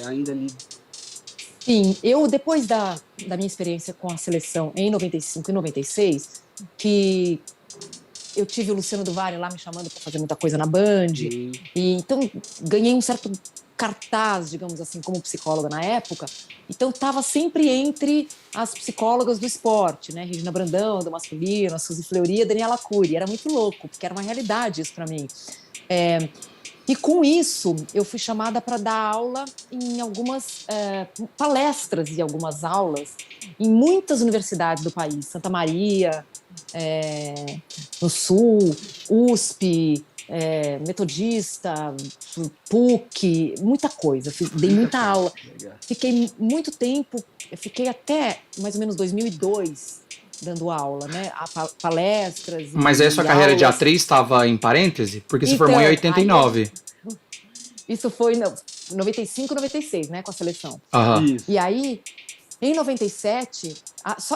ainda ali... Sim, eu depois da minha experiência com a seleção em 95 e 96, que eu tive o Luciano do Vale lá me chamando para fazer muita coisa na Band, e então ganhei um certo cartaz, digamos assim, como psicóloga na época. Então estava sempre entre as psicólogas do esporte, né? Regina Brandão, do masculino, a Suzy Fleury, a Daniela Cury. Era muito louco, porque era uma realidade isso para mim. E com isso, eu fui chamada para dar aula em algumas palestras e algumas aulas em muitas universidades do país. Santa Maria, no Sul, USP, Metodista, PUC, muita coisa. Dei muita aula. Fiquei muito tempo, fiquei até mais ou menos 2002 dando aula, né? Palestras. Mas aí a sua carreira aulas. de atriz estava em parêntese? Porque se formou em 89. Isso foi em 95, 96, né? Com a seleção. Uhum. E aí, em 97,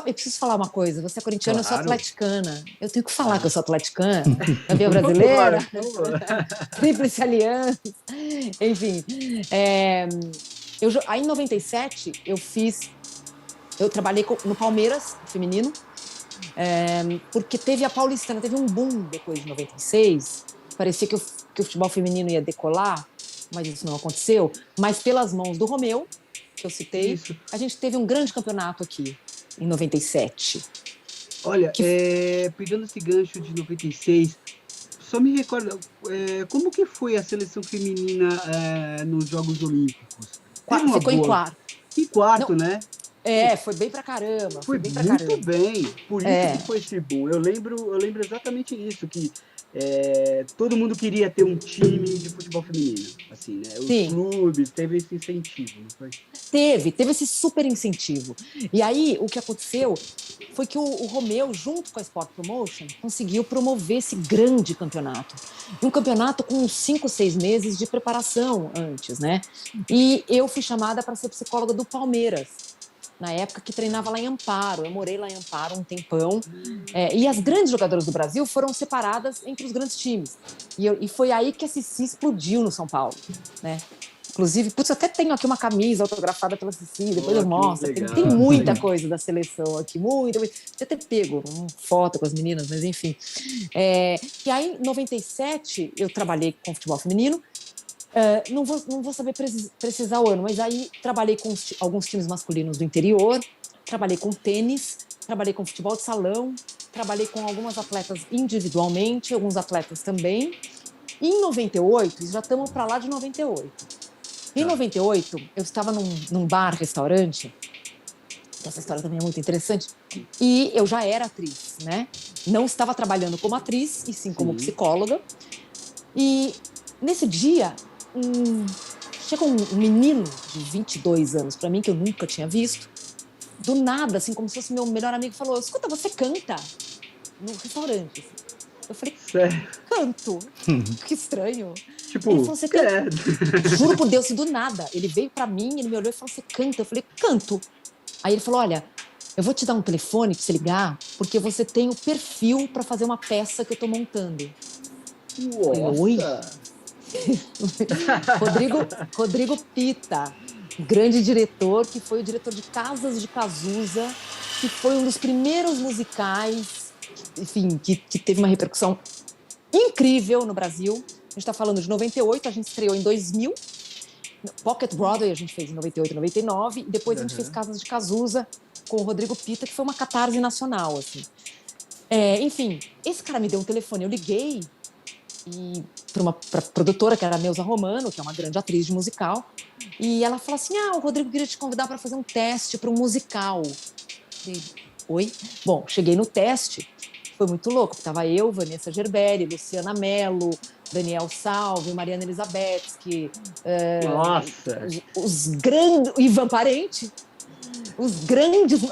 eu preciso falar uma coisa. Você é corintiana, claro. Eu sou atleticana. Eu tenho que falar que eu sou atleticana. Campeã brasileira. Tríplice aliança. Enfim. Aí, em 97, eu trabalhei no Palmeiras, feminino, porque teve a Paulistana, teve um boom depois de 96. Parecia que o futebol feminino ia decolar, mas isso não aconteceu. Mas pelas mãos do Romeu, que eu citei, a gente teve um grande campeonato aqui, em 97. Olha, pegando esse gancho de 96, só me recorda, como que foi a seleção feminina nos Jogos Olímpicos? Ficou em quarto. Em quarto, não, né? Foi bem pra caramba. Foi bem muito bem. Por isso que foi esse boom. Eu lembro exatamente isso, que todo mundo queria ter um time de futebol feminino. Assim, né? Os clubes, teve esse incentivo, não foi? Teve esse super incentivo. E aí, o que aconteceu foi que o Romeu, junto com a Sport Promotion, conseguiu promover esse grande campeonato. Um campeonato com 5, 6 meses de preparação antes, né? E eu fui chamada para ser psicóloga do Palmeiras, na época que treinava lá em Amparo. Eu morei lá em Amparo um tempão. E as grandes jogadoras do Brasil foram separadas entre os grandes times. E foi aí que a Cici explodiu no São Paulo, né? Inclusive, eu até tenho aqui uma camisa autografada pela Cici, depois eu mostro. Tem muita coisa da seleção aqui, muita. Podia ter pego uma foto com as meninas, mas enfim. E aí, em 97, eu trabalhei com futebol feminino. Não vou saber precisar o ano, mas aí trabalhei com alguns times masculinos do interior, trabalhei com tênis, trabalhei com futebol de salão, trabalhei com algumas atletas individualmente, alguns atletas também. E em 98, já estamos para lá de 98. Em 98, eu estava num bar-restaurante, essa história também é muito interessante, e eu já era atriz, né? Não estava trabalhando como atriz, e sim como psicóloga. E nesse dia, chegou um menino de 22 anos para mim, que eu nunca tinha visto, do nada, assim, como se fosse meu melhor amigo, falou: escuta, você canta no restaurante? Eu falei: canto. Que estranho. Tipo, ele falou: você canta? Juro por Deus, do nada. Ele veio pra mim, ele me olhou e falou: você canta? Eu falei: canto. Aí ele falou: olha, eu vou te dar um telefone pra você ligar, porque você tem o perfil pra fazer uma peça que eu tô montando. Nossa! Oi? Rodrigo Pita, grande diretor, que foi o diretor de Casas de Cazuza, que foi um dos primeiros musicais, enfim, que teve uma repercussão incrível no Brasil. A gente está falando de 98, a gente estreou em 2000. Pocket Broadway a gente fez em 98, 99. E depois a gente fez Casas de Cazuza com o Rodrigo Pita, que foi uma catarse nacional, assim. Enfim, esse cara me deu um telefone, eu liguei para produtora, que era a Neuza Romano, que é uma grande atriz de musical, e ela falou assim: o Rodrigo queria te convidar para fazer um teste para um musical. Oi? Bom, cheguei no teste, foi muito louco. Tava eu, Vanessa Gerberi, Luciana Mello, Daniel Salve, Mariana Elizabetsky, Nossa! os grandes... Ivan Parente,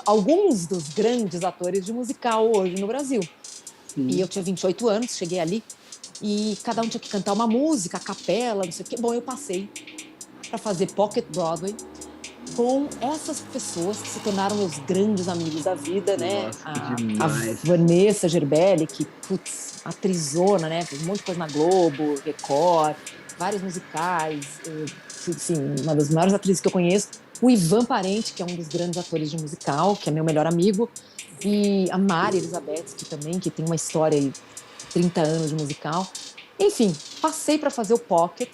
alguns dos grandes atores de musical hoje no Brasil. E Sim. eu tinha 28 anos, cheguei ali, e cada um tinha que cantar uma música, a capela, não sei o quê. Bom, eu passei para fazer Pocket Broadway com essas pessoas que se tornaram meus grandes amigos da vida, né? Nossa, que A demais. Vanessa Gerbelli, que, putz, atrizona, né? Fez um monte de coisa na Globo, Record, vários musicais, assim, uma das maiores atrizes que eu conheço. O Ivan Parente, que é um dos grandes atores de musical, que é meu melhor amigo. E a Mari Elizabeth, que tem uma história aí, 30 anos de musical. Enfim, passei para fazer o Pocket.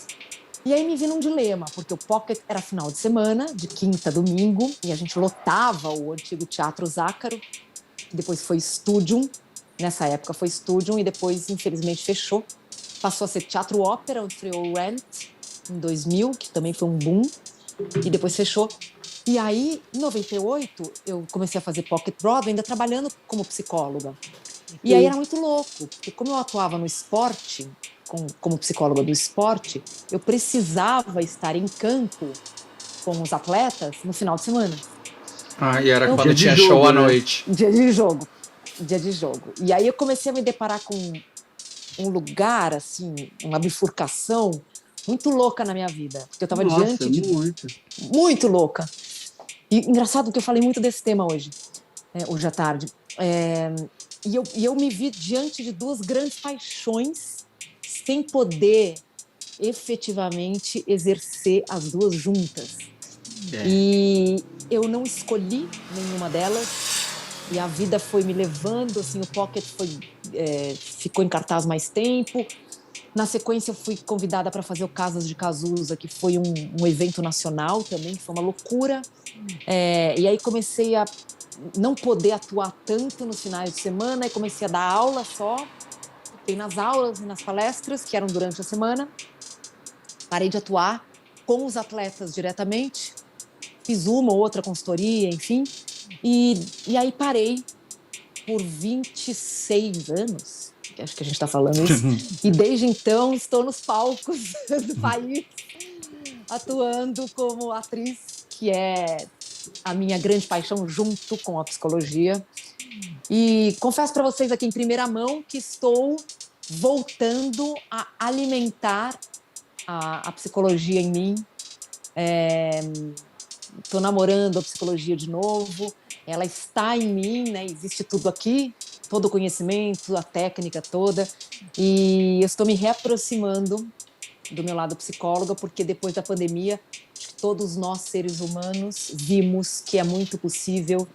E aí me vi num dilema, porque o Pocket era final de semana, de quinta a domingo, e a gente lotava o antigo Teatro Zácaro, que depois foi Studium, nessa época foi Studium, e depois, infelizmente, fechou. Passou a ser Teatro Ópera, onde estreou o Rent, em 2000, que também foi um boom, e depois fechou. E aí, em 98, eu comecei a fazer Pocket Broadway, ainda trabalhando como psicóloga. E aí era muito louco, porque como eu atuava no esporte, como psicóloga do esporte, eu precisava estar em campo com os atletas no final de semana. Ah, e era Então, quando Dia de tinha jogo, show à né? noite. dia de jogo, dia de jogo. E aí eu comecei a me deparar com um lugar, assim, uma bifurcação muito louca na minha vida, porque eu estava Nossa, diante de... muito. Muito louca. E engraçado que eu falei muito desse tema hoje à tarde. E eu me vi diante de duas grandes paixões sem poder efetivamente exercer as duas juntas. É. E eu não escolhi nenhuma delas e a vida foi me levando, assim, o Pocket ficou em cartaz mais tempo. Na sequência, eu fui convidada para fazer o Casas de Cazuza, que foi um evento nacional também, que foi uma loucura. E aí comecei a não poder atuar tanto nos finais de semana e comecei a dar aula só. Fiquei nas aulas e nas palestras, que eram durante a semana. Parei de atuar com os atletas diretamente. Fiz uma ou outra consultoria, enfim. E aí parei por 26 anos, que acho que a gente está falando isso. E desde então estou nos palcos do país, atuando como atriz, que é a minha grande paixão junto com a psicologia. E confesso para vocês aqui em primeira mão que estou voltando a alimentar a psicologia em mim. Estou namorando a psicologia de novo. Ela está em mim, né? Existe tudo aqui, todo o conhecimento, a técnica toda. E eu estou me reaproximando do meu lado psicóloga, porque depois da pandemia, acho que todos nós, seres humanos, vimos que é muito possível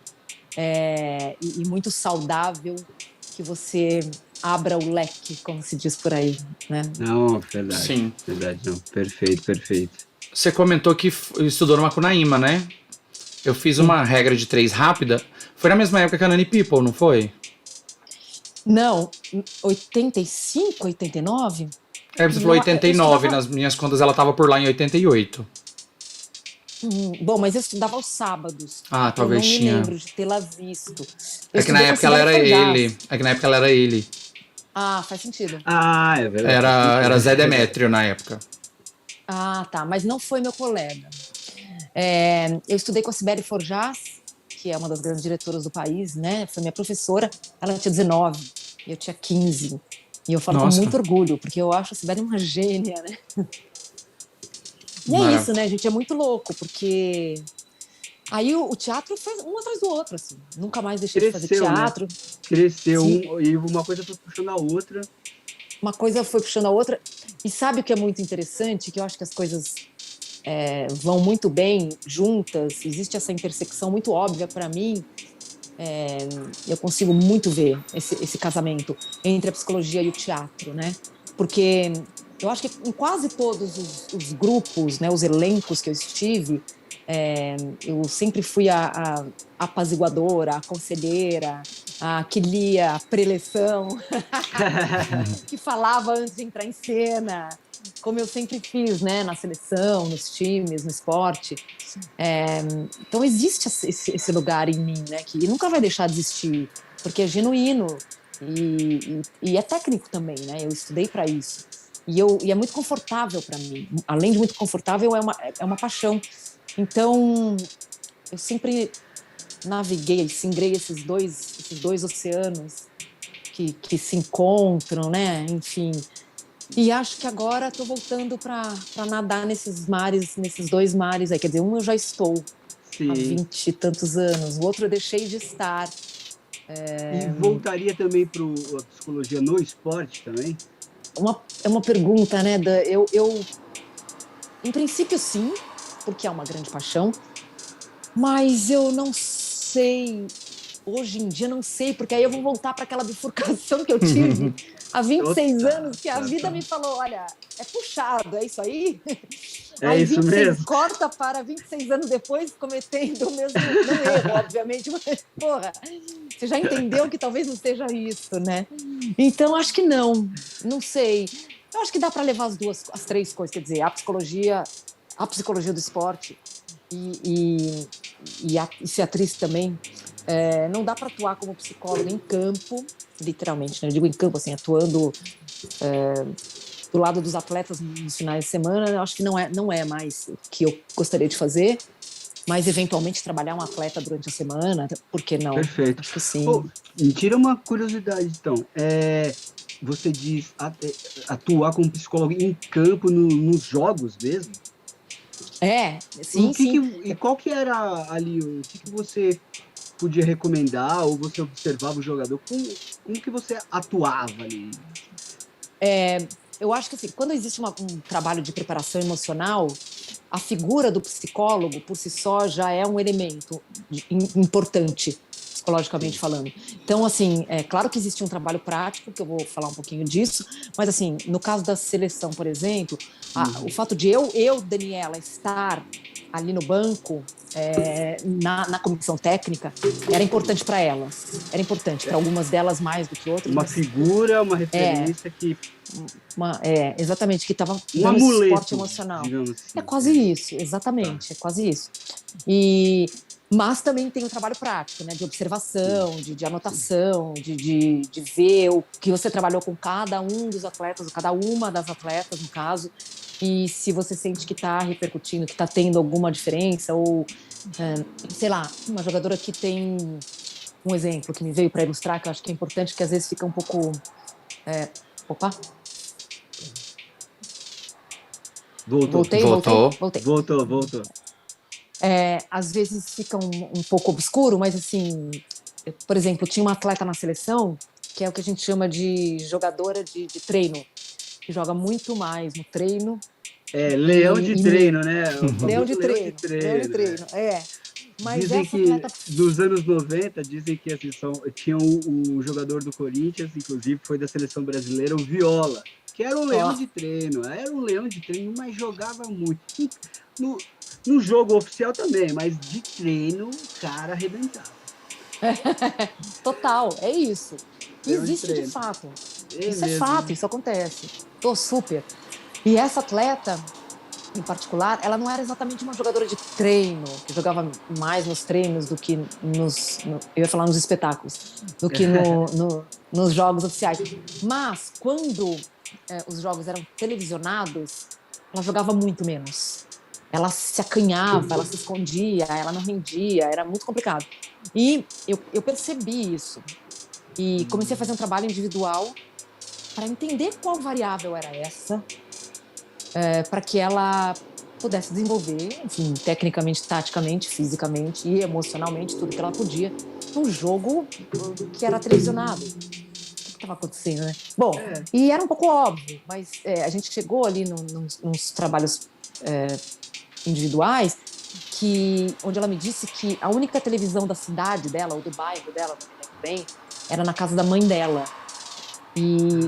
e muito saudável que você abra o leque, como se diz por aí, né? Não, verdade. Sim. Verdade, não. Perfeito, perfeito. Você comentou que estudou no Macunaíma, né? Eu fiz uma regra de 3 rápida. Foi na mesma época que a Nani People, não foi? Não, 85, 89? É, você falou Não, eu 89, estudava... nas minhas contas ela tava por lá em 88. Bom, mas eu estudava aos sábados. Ah, Eu talvez não me tinha. lembro de tê-la visto. Eu É que na estudei com a época ela Sibeli era Forjaz. ele. É que na época ela era ele. Ah, faz sentido. Ah, é verdade. Era Zé Demétrio na época. Ah, tá. Mas não foi meu colega. Eu estudei com a Sibeli Forjaz, que é uma das grandes diretoras do país, né? Foi minha professora. Ela tinha 19 e eu tinha 15. E eu falo com Nossa. muito orgulho, porque eu acho a Sibeli uma gênia, né? E é isso, né, gente? É muito louco, porque aí o teatro foi um atrás do outro, assim. Nunca mais deixei de fazer Cresceu, né? teatro. Cresceu Sim. e uma coisa foi puxando a outra. Uma coisa foi puxando a outra. E sabe o que é muito interessante? Que eu acho que as coisas vão muito bem juntas. Existe essa intersecção muito óbvia para mim. Eu consigo muito ver esse casamento entre a psicologia e o teatro, né? Porque eu acho que em quase todos os grupos, né, os elencos que eu estive, eu sempre fui a apaziguadora, a conselheira, a que lia a preleção, que falava antes de entrar em cena, como eu sempre fiz, né, na seleção, nos times, no esporte. Então existe esse lugar em mim, né, que nunca vai deixar de existir, porque é genuíno e é técnico também, né? Eu estudei para isso e é muito confortável para mim. Além de muito confortável, é uma paixão. Então eu sempre naveguei, singrei esses dois oceanos que se encontram, né? Enfim. E acho que agora estou voltando para nadar nesses mares, nesses dois mares aí. Quer dizer, um eu já estou há Sim. 20 e tantos anos, o outro eu deixei de estar. E voltaria também para a psicologia no esporte também? É uma pergunta, né? Em princípio, sim, porque é uma grande paixão, mas eu não sei. Hoje em dia, não sei, porque aí eu vou voltar para aquela bifurcação que eu tive há 26 anos, que a vida me falou: olha, é puxado, é isso aí? É Aí isso 26 mesmo? corta para 26 anos depois, cometendo o mesmo não erro, obviamente, mas, porra, você já entendeu que talvez não seja isso, né? Então, acho que não sei. Eu acho que dá para levar as três coisas, quer dizer, a psicologia do esporte e ser atriz também. Não dá para atuar como psicóloga em campo, literalmente, né? Eu digo em campo, assim, atuando do lado dos atletas nos finais de semana. Eu acho que não é mais o que eu gostaria de fazer, mas eventualmente trabalhar um atleta durante a semana, por que não? Perfeito. Acho que sim. Oh, me tira uma curiosidade, então. Você diz atuar como psicólogo em campo, nos jogos mesmo? Sim, sim. E qual que era ali, o que você podia recomendar, ou você observava o jogador? Como que você atuava ali? Eu acho que assim, quando existe um trabalho de preparação emocional, a figura do psicólogo por si só já é um elemento importante, psicologicamente falando. Então, assim, é claro que existe um trabalho prático, que eu vou falar um pouquinho disso, mas assim, no caso da seleção, por exemplo, o fato de Daniela, estar ali no banco, na comissão técnica, era importante para elas. Era importante para algumas delas mais do que outras. Uma mas, figura, uma referência que... exatamente, que estava Um dando amuleto, suporte emocional. digamos assim. É quase isso, exatamente, é quase isso. Mas também tem o trabalho prático, né, de observação, de anotação, de ver o que você trabalhou com cada um dos atletas, cada uma das atletas, no caso, e se você sente que está repercutindo, que está tendo alguma diferença, ou, sei lá, uma jogadora que tem um exemplo que me veio para ilustrar, que eu acho que é importante, que às vezes fica um pouco... Opa! Voltou. Voltei. Às vezes fica um pouco obscuro, mas assim, por exemplo, tinha uma atleta na seleção que é o que a gente chama de jogadora de treino, que joga muito mais no treino. Leão de treino, né? Leão de treino. Mas Dizem essa que atleta... nos anos 90, dizem que assim, tinha um jogador do Corinthians, inclusive foi da seleção brasileira, o Viola, que era um leão de treino, mas jogava muito. No jogo oficial também, mas de treino, o cara arrebentava. Total, é isso. Leão Existe de treino. fato. Isso É fato, isso acontece. Tô super. E essa atleta, em particular, ela não era exatamente uma jogadora de treino, que jogava mais nos treinos do que eu ia falar nos espetáculos, do que nos jogos oficiais. Mas, quando os jogos eram televisionados, ela jogava muito menos. Ela se acanhava, ela se escondia, ela não rendia, era muito complicado. E eu percebi isso. E comecei a fazer um trabalho individual para entender qual variável era essa, para que ela pudesse desenvolver, enfim, tecnicamente, taticamente, fisicamente e emocionalmente, tudo que ela podia, num jogo que era televisionado. O que estava acontecendo, né? Bom, e era um pouco óbvio, mas a gente chegou ali nos trabalhos individuais, onde ela me disse que a única televisão da cidade dela, ou do bairro dela, não me lembro bem, era na casa da mãe dela.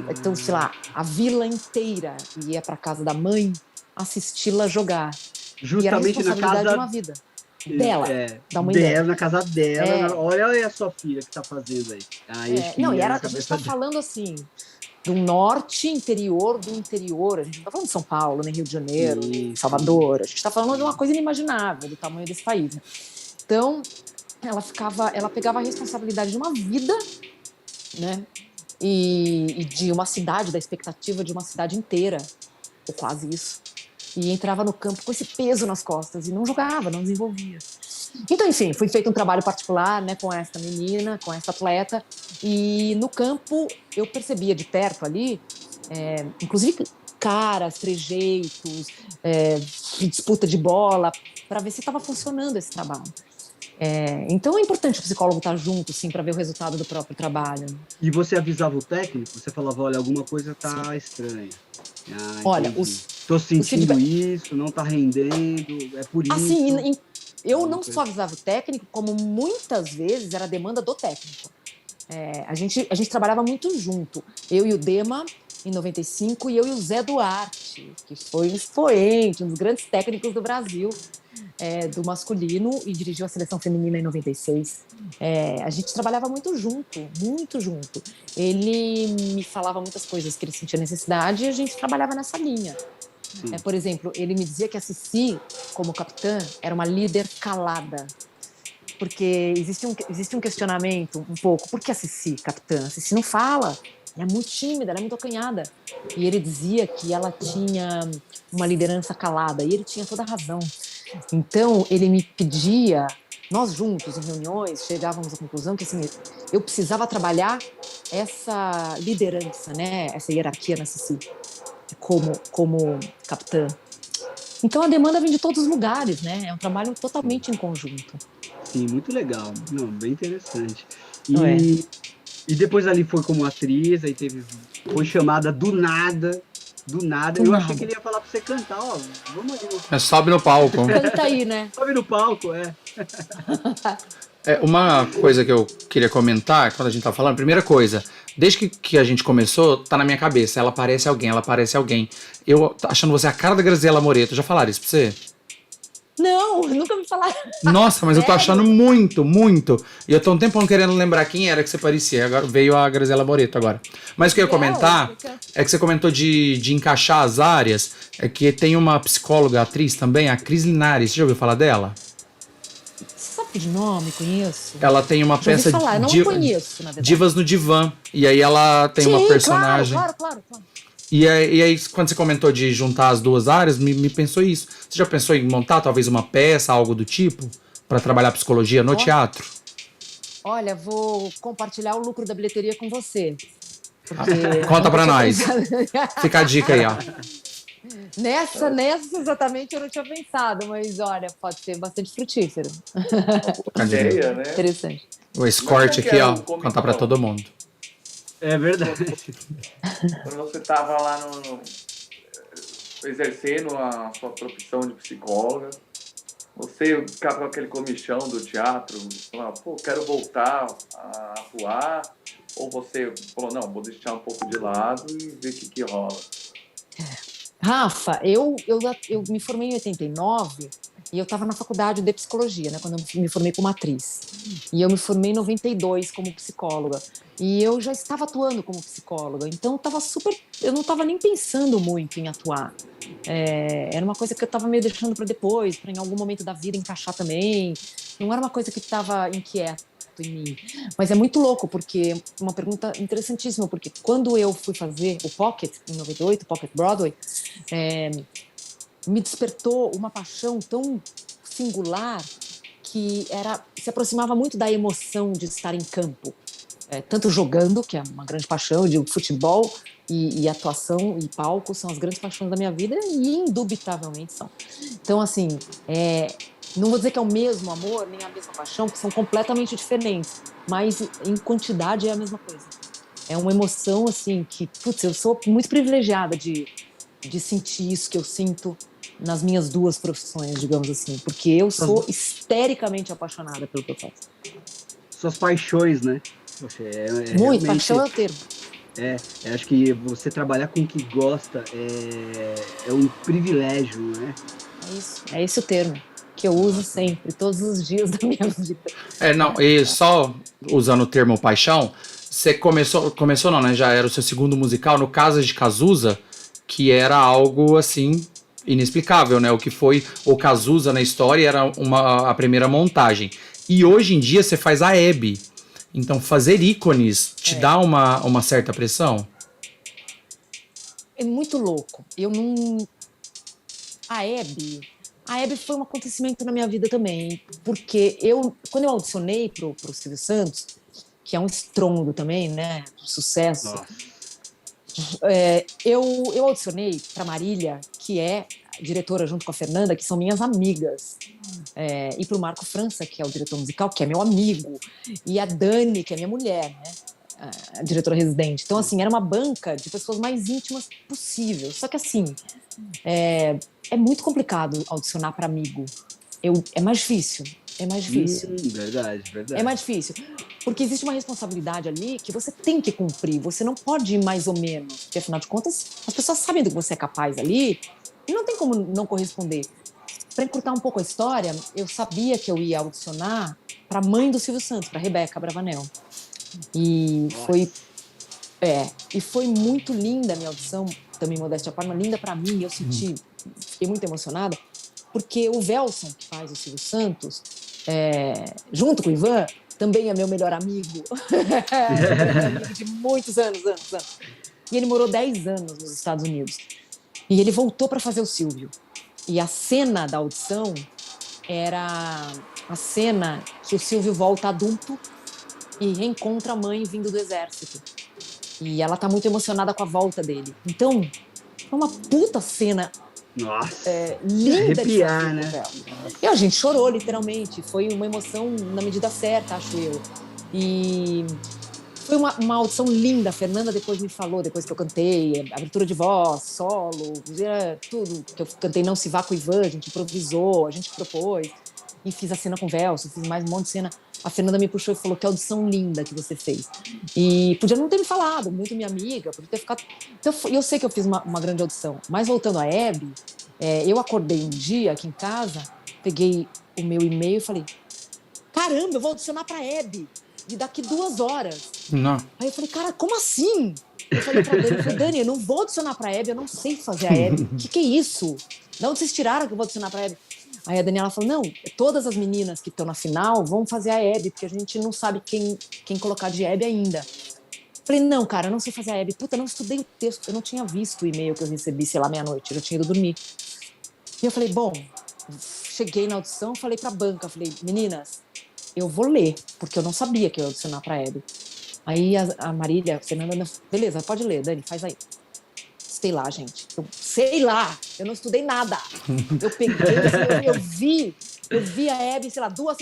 Então, sei lá, a vila inteira ia para casa da mãe assistir-la jogar. Justamente e era a responsabilidade na casa de uma vida dela, da mãe dela. Na casa dela. Olha aí a sua filha que tá fazendo aí. Aí não, e a gente tá falando assim, do norte interior do interior. A gente não está falando de São Paulo, nem Rio de Janeiro, nem Isso. Salvador. A gente está falando de uma coisa inimaginável do tamanho desse país. Né? Então, ela pegava a responsabilidade de uma vida, né? E de uma cidade, da expectativa de uma cidade inteira, ou quase isso. E entrava no campo com esse peso nas costas e não jogava, não desenvolvia. Então, enfim, foi feito um trabalho particular, né, com essa menina, com essa atleta, e no campo eu percebia de perto ali, inclusive caras, trejeitos, disputa de bola, para ver se estava funcionando esse trabalho. Então é importante o psicólogo estar junto, sim, para ver o resultado do próprio trabalho. E você avisava o técnico? Você falava, olha, alguma coisa tá estranha. Olha, tô sentindo feedback... isso, não tá rendendo, é por isso. Assim, eu não só avisava o técnico, como muitas vezes era a demanda do técnico. A gente trabalhava muito junto. Eu e o Dema, em 95, e eu e o Zé Duarte, que foi um expoente, um dos grandes técnicos do Brasil, do masculino, e dirigiu a seleção feminina em 96. A gente trabalhava muito junto, muito junto. Ele me falava muitas coisas que ele sentia necessidade e a gente trabalhava nessa linha. Por exemplo, ele me dizia que a Cici, como capitã, era uma líder calada. Porque existe um questionamento um pouco. Por que a Cici, capitã? A Cici não fala. Ela é muito tímida, ela é muito acanhada. E ele dizia que ela tinha uma liderança calada. E ele tinha toda a razão. Então, ele me pedia... Nós juntos, em reuniões, chegávamos à conclusão que assim, eu precisava trabalhar essa liderança, né? Essa hierarquia na Cici. Como capitã. Então a demanda vem de todos os lugares, né? É um trabalho totalmente em conjunto. Sim, muito legal. Não, bem interessante. E depois ali foi como atriz, aí foi chamada do nada. Eu achei que ele ia falar pra você cantar, ó. Vamos ali. Sobe no palco. Canta aí, né? Sobe no palco, Uma coisa que eu queria comentar, quando a gente tá falando, primeira coisa, desde que a gente começou, tá na minha cabeça, ela parece alguém. Eu tô achando você a cara da Graziella Moreto, já falaram isso pra você? Não, nunca me falaram. Nossa, mas eu tô achando muito, muito. E eu tô um tempão querendo lembrar quem era que você parecia. Agora veio a Graziella Moreto agora. Mas o que eu ia comentar é que você comentou de encaixar as áreas. É que tem uma psicóloga, atriz também, a Cris Linares. Você já ouviu falar dela? Você sabe de nome? Conheço? Ela tem uma já peça falar, de não conheço, na verdade. Divas no Divã. E aí ela tem uma personagem. Claro. E aí, quando você comentou de juntar as duas áreas, me pensou isso. Você já pensou em montar talvez uma peça, algo do tipo, para trabalhar psicologia no teatro? Olha, vou compartilhar o lucro da bilheteria com você. Conta pra nós. Fica a dica aí, ó. Nessa exatamente eu não tinha pensado, mas olha, pode ser bastante frutífero. Ideia, né? Interessante. O escort aqui, ó, contar pra todo mundo. É verdade. Quando você estava lá exercendo a sua profissão de psicóloga, você ficava com aquele comichão do teatro, falava, pô, quero voltar a atuar, ou você falou, não, vou deixar um pouco de lado e ver o que rola? Rafa, eu me formei em 89 e eu estava na faculdade de psicologia, né, quando eu me formei como atriz. E eu me formei em 92 como psicóloga. E eu já estava atuando como psicóloga, então eu não estava nem pensando muito em atuar. Era uma coisa que eu estava meio deixando para depois, para em algum momento da vida encaixar também. Não era uma coisa que estava inquieta em mim. Mas é muito louco, porque uma pergunta interessantíssima, porque quando eu fui fazer o Pocket, em 98, o Pocket Broadway, me despertou uma paixão tão singular que se aproximava muito da emoção de estar em campo. Tanto jogando, que é uma grande paixão, de futebol e atuação e palco são as grandes paixões da minha vida e indubitavelmente são. Então, assim, não vou dizer que é o mesmo amor, nem a mesma paixão, porque são completamente diferentes, mas em quantidade é a mesma coisa. É uma emoção, assim, que, putz, eu sou muito privilegiada de sentir isso que eu sinto nas minhas duas profissões, digamos assim, porque eu sou histericamente apaixonada pelo que eu faço. Suas paixões, né? Poxa, muito, paixão é o termo. Acho que você trabalhar com o que gosta é um privilégio, né? É esse o termo que eu uso sempre, todos os dias da minha vida. E só usando o termo paixão, você começou não, né? Já era o seu segundo musical, no Casa de Cazuza, que era algo, assim, inexplicável, né? O que foi o Cazuza na história era a primeira montagem. E hoje em dia você faz a Hebe. Então fazer ícones te dá uma certa pressão? É muito louco. Eu não... A Hebe foi um acontecimento na minha vida também, porque quando eu audicionei pro Silvio Santos, que é um estrondo também, né, sucesso, eu audicionei para Marília, que é diretora junto com a Fernanda, que são minhas amigas, e para o Marco França, que é o diretor musical, que é meu amigo, e a Dani, que é minha mulher, né, a diretora residente. Então, assim, era uma banca de pessoas mais íntimas possível. Só que, assim, é muito complicado audicionar para amigo. É mais difícil. É mais difícil. Verdade. É mais difícil. Porque existe uma responsabilidade ali que você tem que cumprir. Você não pode ir mais ou menos. Porque, afinal de contas, as pessoas sabem do que você é capaz ali e não tem como não corresponder. Para encurtar um pouco a história, eu sabia que eu ia audicionar para a mãe do Silvio Santos, para Rebeca Bravanel. E foi muito linda a minha audição, também modéstia à parte, linda para mim. Eu fiquei muito emocionada, porque o Velson, que faz o Silvio Santos, junto com o Ivan, também é meu melhor amigo. Meu amigo de muitos anos. E ele morou 10 anos nos Estados Unidos. E ele voltou para fazer o Silvio. E a cena da audição era a cena que o Silvio volta adulto e reencontra a mãe vindo do exército. E ela tá muito emocionada com a volta dele. Então, foi uma puta cena linda de fazer, né? E a gente chorou, literalmente. Foi uma emoção na medida certa, acho eu. E foi uma audição linda. A Fernanda depois me falou, depois que eu cantei, abertura de voz, solo, tudo que eu cantei Não Se Vá com o Ivan, a gente improvisou, a gente propôs. E fiz a cena com o Velso, fiz mais um monte de cena. A Fernanda me puxou e falou: que audição linda que você fez. E podia não ter me falado, muito minha amiga, podia ter ficado... Então, eu sei que eu fiz uma grande audição. Mas voltando à Hebe, eu acordei um dia aqui em casa, peguei o meu e-mail e falei: caramba, eu vou audicionar pra Hebe. E daqui 2 horas. Não. Aí eu falei: cara, como assim? Eu falei pra Dani, Dani, eu não vou audicionar pra Hebe, eu não sei fazer a Hebe. O que é isso? De onde vocês tiraram que eu vou audicionar pra Hebe? Aí a Daniela falou: não, todas as meninas que estão na final vão fazer a Hebe, porque a gente não sabe quem colocar de Hebe ainda. Falei: não, cara, eu não sei fazer a Hebe. Puta, eu não estudei o texto, eu não tinha visto o e-mail que eu recebi, sei lá, meia-noite, eu já tinha ido dormir. E eu falei: bom, cheguei na audição, falei pra banca, falei: meninas, eu vou ler, porque eu não sabia que eu ia audicionar pra Hebe. Aí a Marília, a Fernanda, beleza, pode ler, Dani, faz aí. Sei lá, gente. Sei lá. Eu não estudei nada. Eu peguei, eu vi a Hebe, sei lá, duas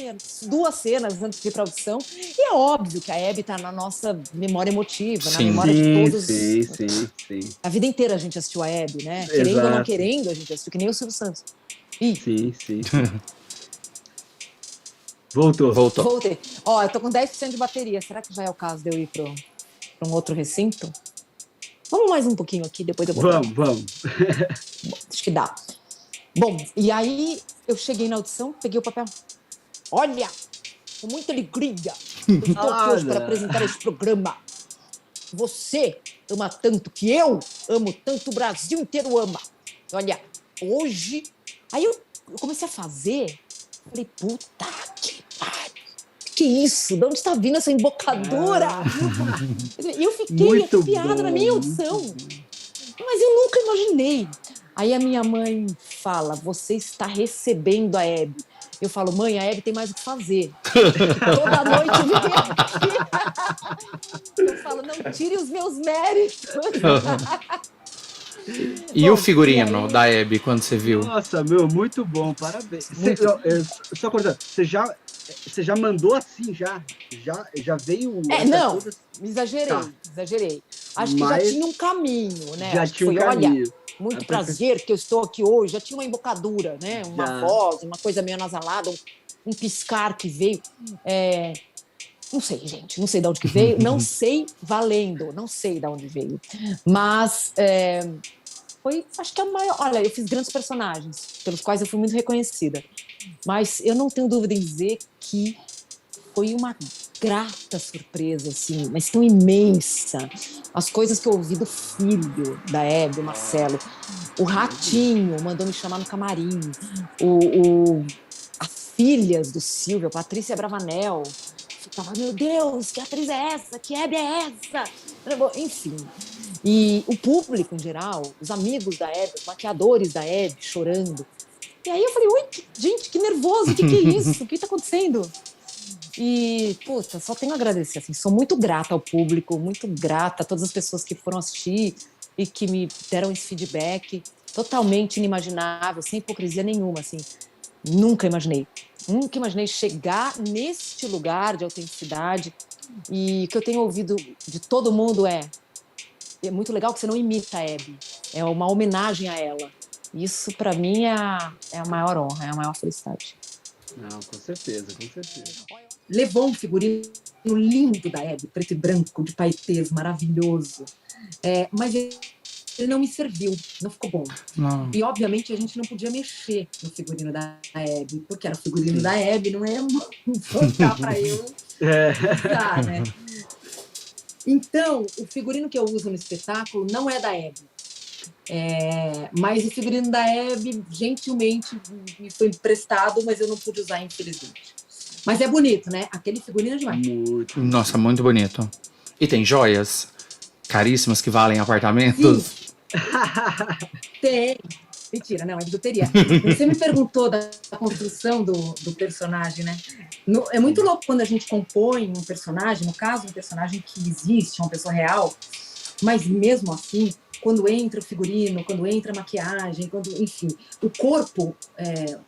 cenas antes de ir pra audição. E é óbvio que a Hebe tá na nossa memória emotiva, na memória de todos. Sim. A vida inteira a gente assistiu a Hebe, né? Exato. Querendo ou não querendo, a gente assistiu, que nem o Silvio Santos. Sim. Voltou. Voltei. Ó, eu tô com 10% de bateria. Será que já é o caso de eu ir pra um outro recinto? Vamos mais um pouquinho aqui, depois eu vou... Vamos. Bom, acho que dá. Bom, e aí eu cheguei na audição, peguei o papel. Olha, com muita alegria, eu estou aqui hoje para apresentar esse programa. Você ama tanto que eu amo tanto, o Brasil inteiro ama. Olha, hoje... Aí eu comecei a fazer, falei: puta que pariu. Que isso? De onde está vindo essa embocadura? E eu fiquei arrepiada na minha audição. Mas eu nunca imaginei. Aí a minha mãe fala: você está recebendo a Hebe. Eu falo: mãe, a Hebe tem mais o que fazer. Toda noite vem aqui. Eu falo: não tire os meus méritos. E bom, o figurino aí... da Hebe, quando você viu? Nossa, muito bom, parabéns. Só cortando, você já mandou assim, já veio... Não, exagerei. Acho que já tinha um caminho, né? Já tinha um caminho. Olha, muito prazer que eu estou aqui hoje. Já tinha uma embocadura, né? Uma voz, uma coisa meio anasalada, um piscar que veio. Não sei, gente, não sei de onde que veio. Não sei valendo, não sei de onde veio. Mas... foi, acho que a maior... Olha, eu fiz grandes personagens, pelos quais eu fui muito reconhecida. Mas eu não tenho dúvida em dizer que foi uma grata surpresa, assim, mas tão imensa. As coisas que eu ouvi do filho da Hebe, o Marcelo. O Ratinho mandou me chamar no camarim. As filhas do Silvio, a Patrícia Bravanel, ficava, meu Deus, que atriz é essa? Que Hebe é essa? Enfim. E o público em geral, os amigos da Hebe, os maquiadores da Hebe chorando. E aí eu falei, oi, gente, que nervoso, o que é isso? O que está acontecendo? E, puta, só tenho a agradecer, assim, sou muito grata ao público, muito grata a todas as pessoas que foram assistir e que me deram esse feedback totalmente inimaginável, sem hipocrisia nenhuma, assim, nunca imaginei chegar neste lugar de autenticidade. E o que eu tenho ouvido de todo mundo é muito legal que você não imita a Hebe, é uma homenagem a ela. Isso, para mim, é a maior honra, é a maior felicidade. Não, com certeza, com certeza. Levou um figurino lindo da Hebe, preto e branco, de paetês, maravilhoso. Mas ele não me serviu, não ficou bom. Não. E, obviamente, a gente não podia mexer no figurino da Hebe, porque era o figurino da Hebe, não é voltar para eu usar, né? Então, o figurino que eu uso no espetáculo não é da Hebe. Mas o figurino da Hebe, gentilmente, me foi emprestado, mas eu não pude usar, infelizmente. Mas é bonito, né? Aquele figurino é demais. Muito. Nossa, muito bonito. E tem joias caríssimas que valem apartamentos? Sim. Tem. Mentira, não, é bijuteria. Você me perguntou da construção do personagem, né? É muito louco quando a gente compõe um personagem, no caso, um personagem que existe, uma pessoa real, mas mesmo assim, quando entra o figurino, quando entra a maquiagem, enfim, o corpo,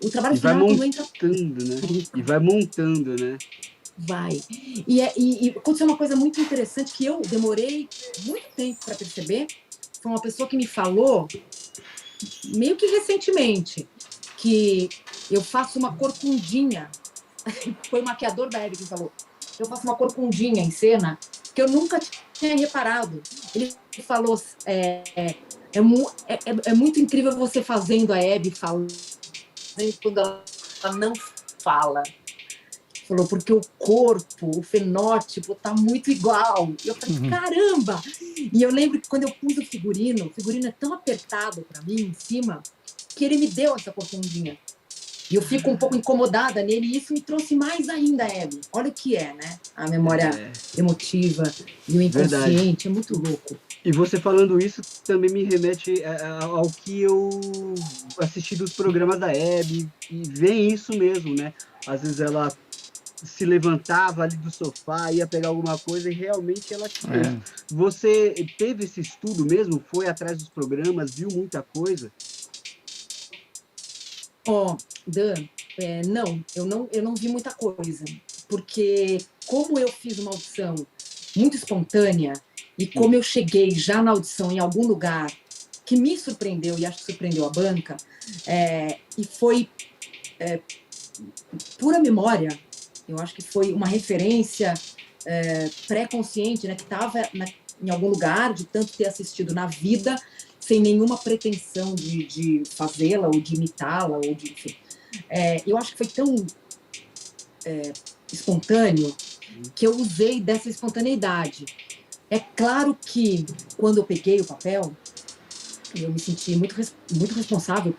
o trabalho final quando entra... né? E vai montando, né? Vai. E aconteceu uma coisa muito interessante que eu demorei muito tempo para perceber. Foi uma pessoa que me falou, meio que recentemente, que eu faço uma corcundinha. Foi o maquiador da Hebe que falou. Eu faço uma corcundinha em cena que eu nunca tinha reparado. Ele falou, é muito incrível você fazendo a Hebe falando quando ela não fala. Falou, porque o corpo, o fenótipo tá muito igual. E eu falei, caramba! E eu lembro que quando eu pus o figurino é tão apertado para mim, em cima, que ele me deu essa corcundinha. E eu fico um pouco incomodada nele, e isso me trouxe mais ainda, Hebe. Olha o que né? A memória emotiva e o inconsciente, é muito louco. E você falando isso também me remete ao que eu assisti dos programas da Hebe, e vem isso mesmo, né? Às vezes ela se levantava ali do sofá, ia pegar alguma coisa e realmente ela tinha isso. Você teve esse estudo mesmo? Foi atrás dos programas, viu muita coisa? Dan, eu não vi muita coisa, porque como eu fiz uma audição muito espontânea e como eu cheguei já na audição em algum lugar que me surpreendeu e acho que surpreendeu a banca, e foi pura memória, eu acho que foi uma referência pré-consciente, né, que estava em algum lugar, de tanto ter assistido na vida, sem nenhuma pretensão de fazê-la ou de imitá-la, ou de, enfim. Eu acho que foi tão espontâneo que eu usei dessa espontaneidade. É claro que, quando eu peguei o papel, eu me senti muito responsável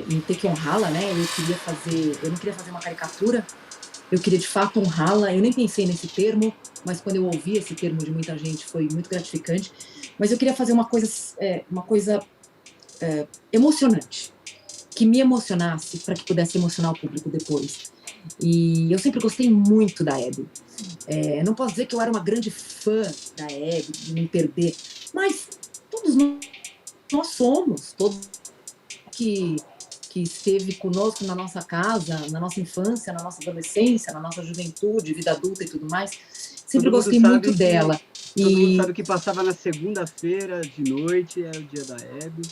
em ter que honrá-la, né? Eu não queria fazer uma caricatura, eu queria de fato honrá-la. Eu nem pensei nesse termo, mas quando eu ouvi esse termo de muita gente foi muito gratificante. Mas eu queria fazer uma coisa emocionante, que me emocionasse para que pudesse emocionar o público depois. E eu sempre gostei muito da Hebe. Não posso dizer que eu era uma grande fã da Hebe, de não perder, mas todos nós somos, todos que esteve conosco na nossa casa, na nossa infância, na nossa adolescência, na nossa juventude, vida adulta e tudo mais. Sempre gostei muito dela. Todo mundo sabe que passava na segunda-feira de noite, era o dia da Hebe.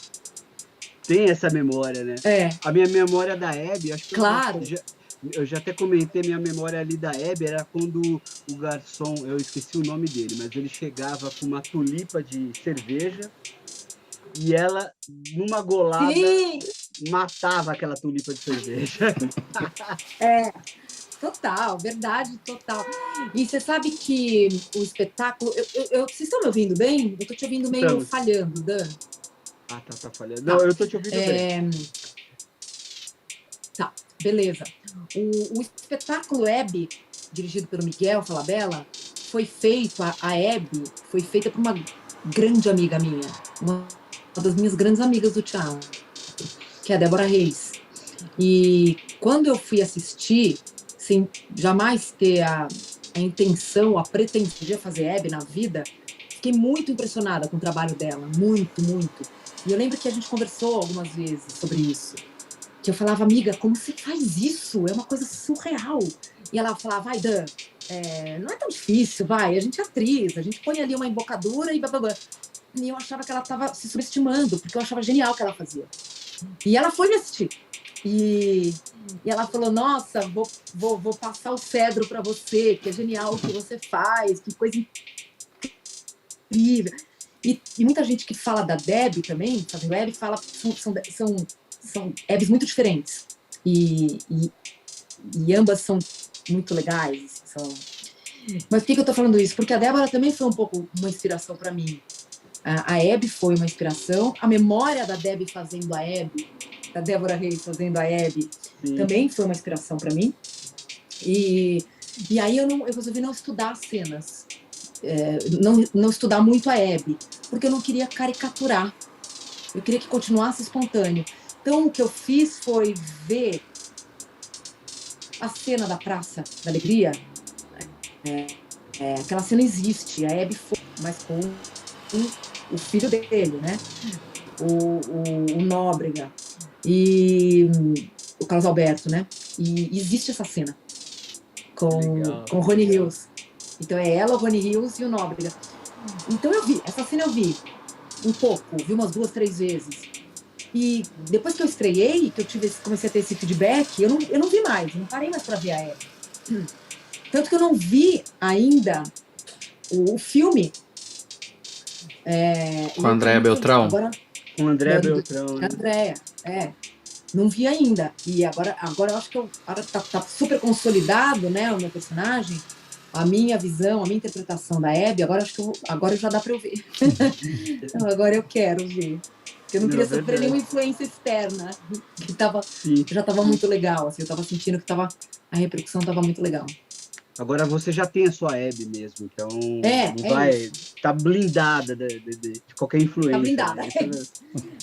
Tem essa memória, né? A minha memória da Hebe, acho que claro. Eu já até comentei, minha memória ali da Hebe era quando o garçom, eu esqueci o nome dele, mas ele chegava com uma tulipa de cerveja e ela, numa golada, matava aquela tulipa de cerveja. Total, verdade, total. E você sabe que o espetáculo. Vocês estão me ouvindo bem? Eu tô te ouvindo meio Estamos. falhando, Dan. Tá falhando. Não, eu tô te ouvindo bem. Tá, beleza. O espetáculo Hebe, dirigido pelo Miguel Falabella, foi feito, a Hebe foi feita por uma grande amiga minha, uma das minhas grandes amigas do teatro, que é a Débora Reis. E quando eu fui assistir, sem jamais ter a intenção, a pretensão de fazer Hebe na vida, fiquei muito impressionada com o trabalho dela, muito, muito. E eu lembro que a gente conversou algumas vezes sobre isso. Que eu falava, amiga, como você faz isso? É uma coisa surreal. E ela falava, vai, Dan, não é tão difícil, vai, a gente é atriz, a gente põe ali uma embocadura e bababá. E eu achava que ela estava se subestimando, porque eu achava genial o que ela fazia. E ela foi me assistir. E ela falou, nossa, vou passar o cedro para você, que é genial o que você faz, que coisa incrível. E muita gente que fala da Deb também, fazendo Hebe, fala são Hebes muito diferentes. E ambas são muito legais. Mas por que eu tô falando isso? Porque a Débora também foi um pouco uma inspiração para mim. A Hebe foi uma inspiração. A memória da Deb fazendo a Hebe, da Débora Reis fazendo a Hebe, também foi uma inspiração para mim. E aí eu resolvi não estudar as cenas. Não estudar muito a Hebe, porque eu não queria caricaturar. Eu queria que continuasse espontâneo. Então, o que eu fiz foi ver a cena da Praça da Alegria. Aquela cena existe, a Hebe foi, mas com o filho dele, né? O Nóbrega e o Carlos Alberto, né? E existe essa cena com o Rony Hills. Então é ela, o Rony Hills e o Nóbrega. Então essa cena eu vi um pouco, vi umas 2, 3 vezes. E depois que eu estreiei, que comecei a ter esse feedback, eu não vi mais, não parei mais para ver a Hebe. Tanto que eu não vi ainda o filme. Com a Andréa Beltrão? Com a Andréa Beltrão. Andréa, não vi ainda. E agora eu acho que tá super consolidado, né, o meu personagem, a minha visão, a minha interpretação da Hebe, agora já dá para eu ver. Então, agora eu quero ver. Porque eu não queria sofrer nenhuma influência externa, que já estava muito legal. Assim, eu estava sentindo que a repercussão estava muito legal. Agora você já tem a sua Hebe mesmo, então tá blindada de qualquer influência. Tá blindada, né?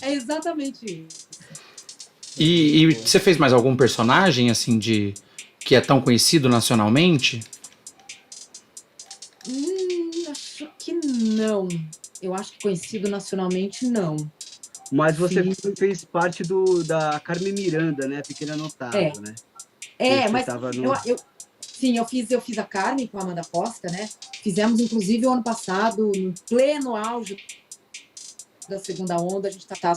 É exatamente isso. E você fez mais algum personagem, assim, que é tão conhecido nacionalmente? Acho que não. Eu acho que conhecido nacionalmente, não. Mas você fez parte da Carmen Miranda, né? Pequena Notável, né? Mas eu fiz a Carmen com a Amanda Costa, né? Fizemos, inclusive, o ano passado, no pleno auge da segunda onda, a gente tá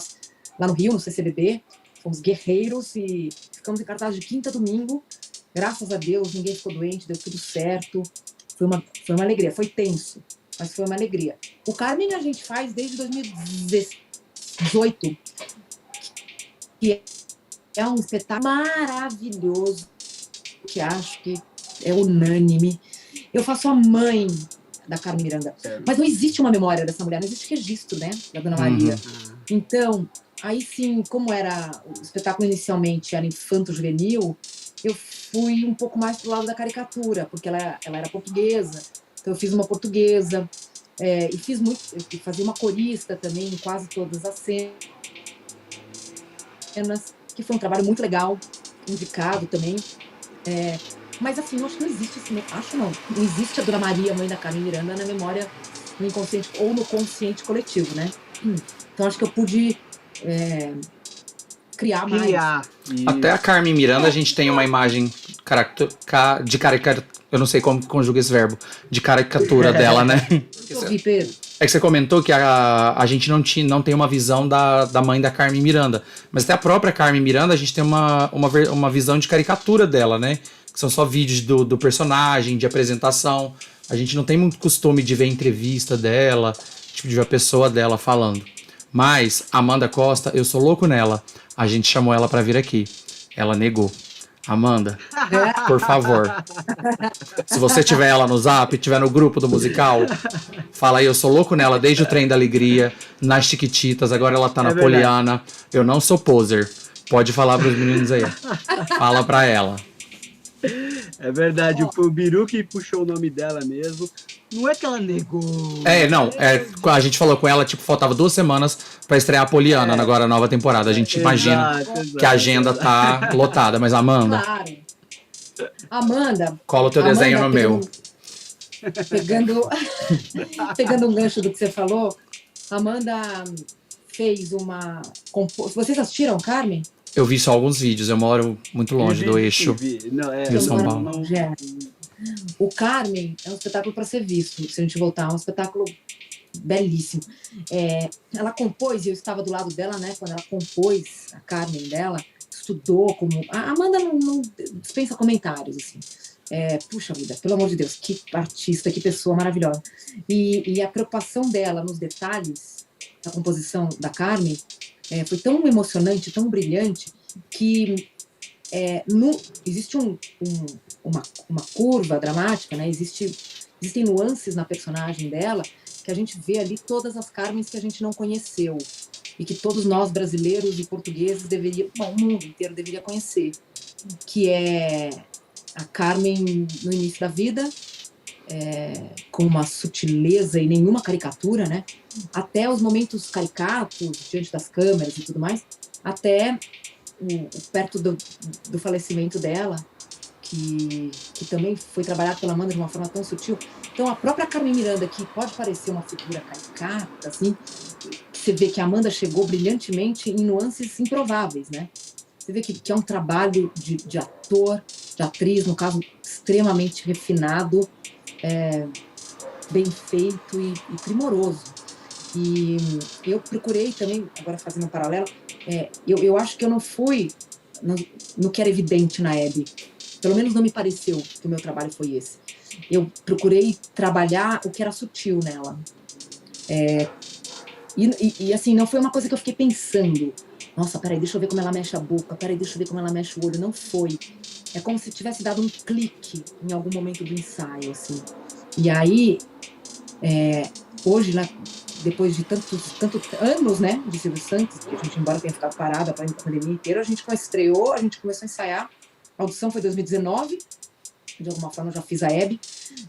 lá no Rio, no CCBB, fomos guerreiros e ficamos em cartaz de quinta a domingo. Graças a Deus, ninguém ficou doente, deu tudo certo. Foi uma alegria, foi tenso, mas foi uma alegria. O Carmen a gente faz desde 2018, que é um espetáculo maravilhoso, que acho que é unânime. Eu faço a mãe da Carmen Miranda, mas não existe uma memória dessa mulher, não existe registro, né, da Dona Maria. Então, aí sim, como era o espetáculo inicialmente era infanto-juvenil, eu fui um pouco mais pro lado da caricatura, porque ela era portuguesa, então eu fiz uma portuguesa, e eu fazia uma corista também em quase todas as cenas, que foi um trabalho muito legal, indicado também. Mas assim, eu acho que não existe não existe a Dona Maria, mãe da Carmen Miranda, na memória, no inconsciente ou no consciente coletivo, né? Então acho que eu pude criar mais. Até a Carmen Miranda, a gente tem uma imagem de caricatura, eu não sei como conjuga esse verbo, de caricatura dela, né? Pedro. É que você comentou que a gente não tem uma visão da mãe da Carmen Miranda, mas até a própria Carmen Miranda a gente tem uma visão de caricatura dela, né? Que são só vídeos do personagem, de apresentação. A gente não tem muito costume de ver entrevista dela, tipo, de ver a pessoa dela falando. Mas Amanda Costa, eu sou louco nela. A gente chamou ela pra vir aqui. Ela negou. Amanda, por favor. Se você tiver ela no Zap, tiver no grupo do musical, fala aí, eu sou louco nela desde o Trem da Alegria, nas Chiquititas, agora ela tá na verdade. Poliana. Eu não sou poser. Pode falar pros meninos aí. Fala pra ela. É verdade, o Biru que puxou o nome dela mesmo. Não é que ela negou. A gente falou com ela, tipo, faltava 2 semanas pra estrear a Poliana, agora a nova temporada. A gente imagina que a agenda tá lotada, mas Amanda, Claro. Amanda, cola o teu desenho no meu. Pegando um gancho do que você falou, Amanda fez uma. Vocês assistiram, Carmen? Eu vi só alguns vídeos, eu moro muito longe do eixo. Não, Rio São Paulo. O Carmen é um espetáculo para ser visto, se a gente voltar, é um espetáculo belíssimo. Ela compôs, e eu estava do lado dela, né, quando ela compôs a Carmen dela, estudou como... A Amanda não dispensa comentários, assim. Puxa vida, pelo amor de Deus, que artista, que pessoa maravilhosa. E a preocupação dela nos detalhes da composição da Carmen foi tão emocionante, tão brilhante, que existe uma curva dramática, né? Existem nuances na personagem dela que a gente vê ali todas as Carmens que a gente não conheceu e que todos nós brasileiros e portugueses o mundo inteiro deveria conhecer, que é a Carmen no início da vida, com uma sutileza e nenhuma caricatura, né? Até os momentos caricatos diante das câmeras e tudo mais, até perto do falecimento dela, que também foi trabalhado pela Amanda de uma forma tão sutil. Então, a própria Carmen Miranda, que pode parecer uma figura caricata, assim, você vê que a Amanda chegou brilhantemente em nuances improváveis, né? Você vê que é um trabalho de ator, de atriz, no caso, extremamente refinado, bem feito e primoroso. E eu procurei também, agora fazendo um paralelo, eu acho que eu não fui no que era evidente na Hebe. Pelo menos não me pareceu que o meu trabalho foi esse. Eu procurei trabalhar o que era sutil nela. E assim, não foi uma coisa que eu fiquei pensando. Nossa, peraí, deixa eu ver como ela mexe a boca. Peraí, deixa eu ver como ela mexe o olho. Não foi. É como se tivesse dado um clique em algum momento do ensaio, assim. E aí, hoje, né, depois de tantos anos, né, de Silvio Santos, que a gente, embora tenha ficado parada para a pandemia inteira, a gente estreou, a gente começou a ensaiar. A audição foi em 2019, de alguma forma eu já fiz a Hebe.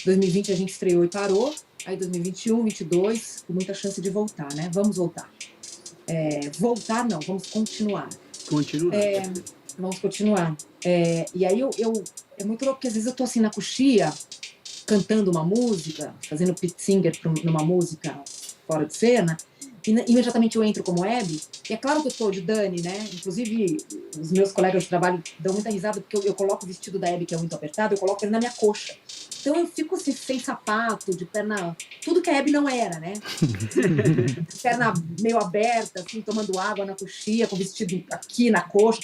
2020 a gente estreou e parou. Aí 2021, 2022, com muita chance de voltar, né? Vamos voltar. Voltar não, vamos continuar. Vamos continuar. E aí é muito louco, porque às vezes eu tô assim na coxia, cantando uma música, fazendo pit singer numa música fora de cena, e imediatamente eu entro como Hebe, e é claro que eu estou de Dani, né? Inclusive, os meus colegas de trabalho dão muita risada, porque eu coloco o vestido da Hebe, que é muito apertado, eu coloco ele na minha coxa. Então eu fico assim, sem sapato, de perna... Tudo que a Hebe não era, né? Perna meio aberta, assim, tomando água na coxia, com o vestido aqui na coxa.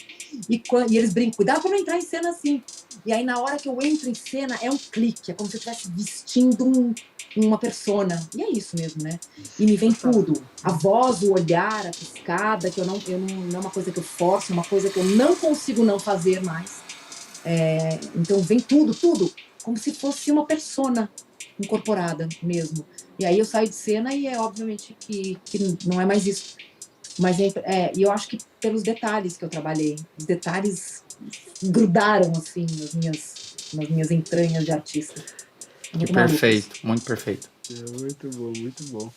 E eles brincam, cuidado pra não entrar em cena assim. E aí, na hora que eu entro em cena, é um clique. É como se eu estivesse vestindo uma persona. E é isso mesmo, né? E me vem tudo. A voz, o olhar, a piscada, que não é uma coisa que eu forço, é uma coisa que eu não consigo não fazer mais. Então, vem tudo. Como se fosse uma persona incorporada mesmo. E aí eu saio de cena e obviamente que não é mais isso. Mas e eu acho que pelos detalhes que eu trabalhei, os detalhes grudaram assim nas minhas entranhas de artista. Muito perfeito, muito perfeito. Muito bom, muito bom.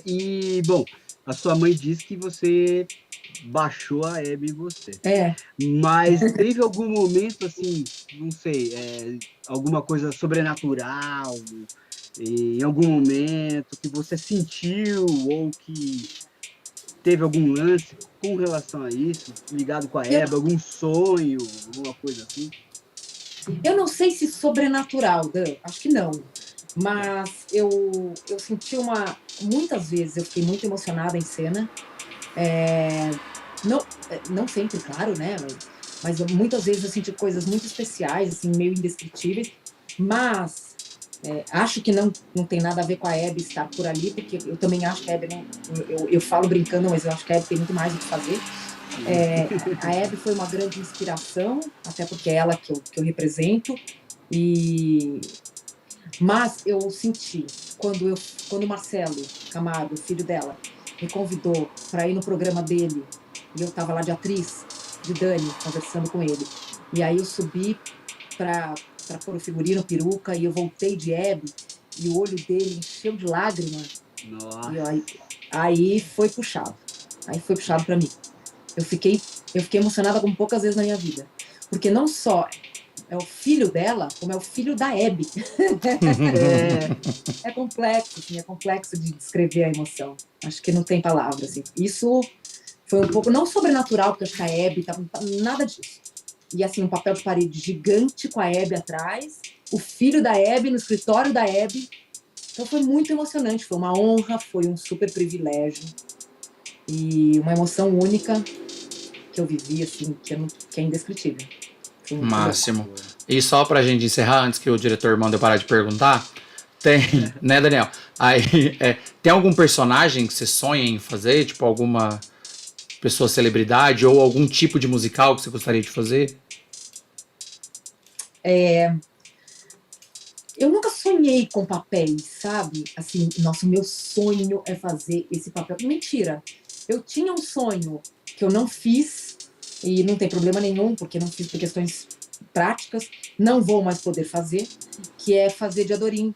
E, bom, a sua mãe disse que você baixou a Hebe em você. Mas teve algum momento, assim, não sei, alguma coisa sobrenatural, em algum momento que você sentiu ou que teve algum lance com relação a isso, ligado com a Hebe, algum sonho, alguma coisa assim? Eu não sei se sobrenatural, Dan, acho que não. Mas eu senti muitas vezes eu fiquei muito emocionada em cena. Não sempre, claro, né? Mas muitas vezes eu senti coisas muito especiais, assim, meio indescritíveis. Mas acho que não tem nada a ver com a Hebe estar por ali, porque eu também acho que a Hebe eu falo brincando, mas eu acho que a Hebe tem muito mais o que fazer. A Hebe foi uma grande inspiração, até porque é ela que eu represento. Mas eu senti, quando o Marcelo Camargo, o filho dela, me convidou para ir no programa dele, e eu estava lá de atriz, de Dani, conversando com ele. E aí eu subi para pôr o figurino, peruca, e eu voltei de Hebe, e o olho dele encheu de lágrima. Nossa. E aí foi puxado. Aí foi puxado para mim. Eu fiquei emocionada como poucas vezes na minha vida. Porque não só é o filho dela, como é o filho da Hebe. É complexo, assim, é complexo de descrever a emoção. Acho que não tem palavras. Assim. Isso foi um pouco, não sobrenatural, porque acho que a Hebe, nada disso. E assim, um papel de parede gigante com a Hebe atrás, o filho da Hebe no escritório da Hebe. Então foi muito emocionante, foi uma honra, foi um super privilégio. E uma emoção única que eu vivi, assim, que é indescritível. Máximo. E só pra gente encerrar, antes que o diretor mande eu parar de perguntar, tem, né, Daniel? Aí, tem algum personagem que você sonha em fazer? Tipo, alguma pessoa celebridade ou algum tipo de musical que você gostaria de fazer? Eu nunca sonhei com papéis, sabe? Assim, nossa, o meu sonho é fazer esse papel. Mentira. Eu tinha um sonho que eu não fiz, e não tem problema nenhum, porque não fiz por questões práticas, não vou mais poder fazer, que é fazer de Adorim,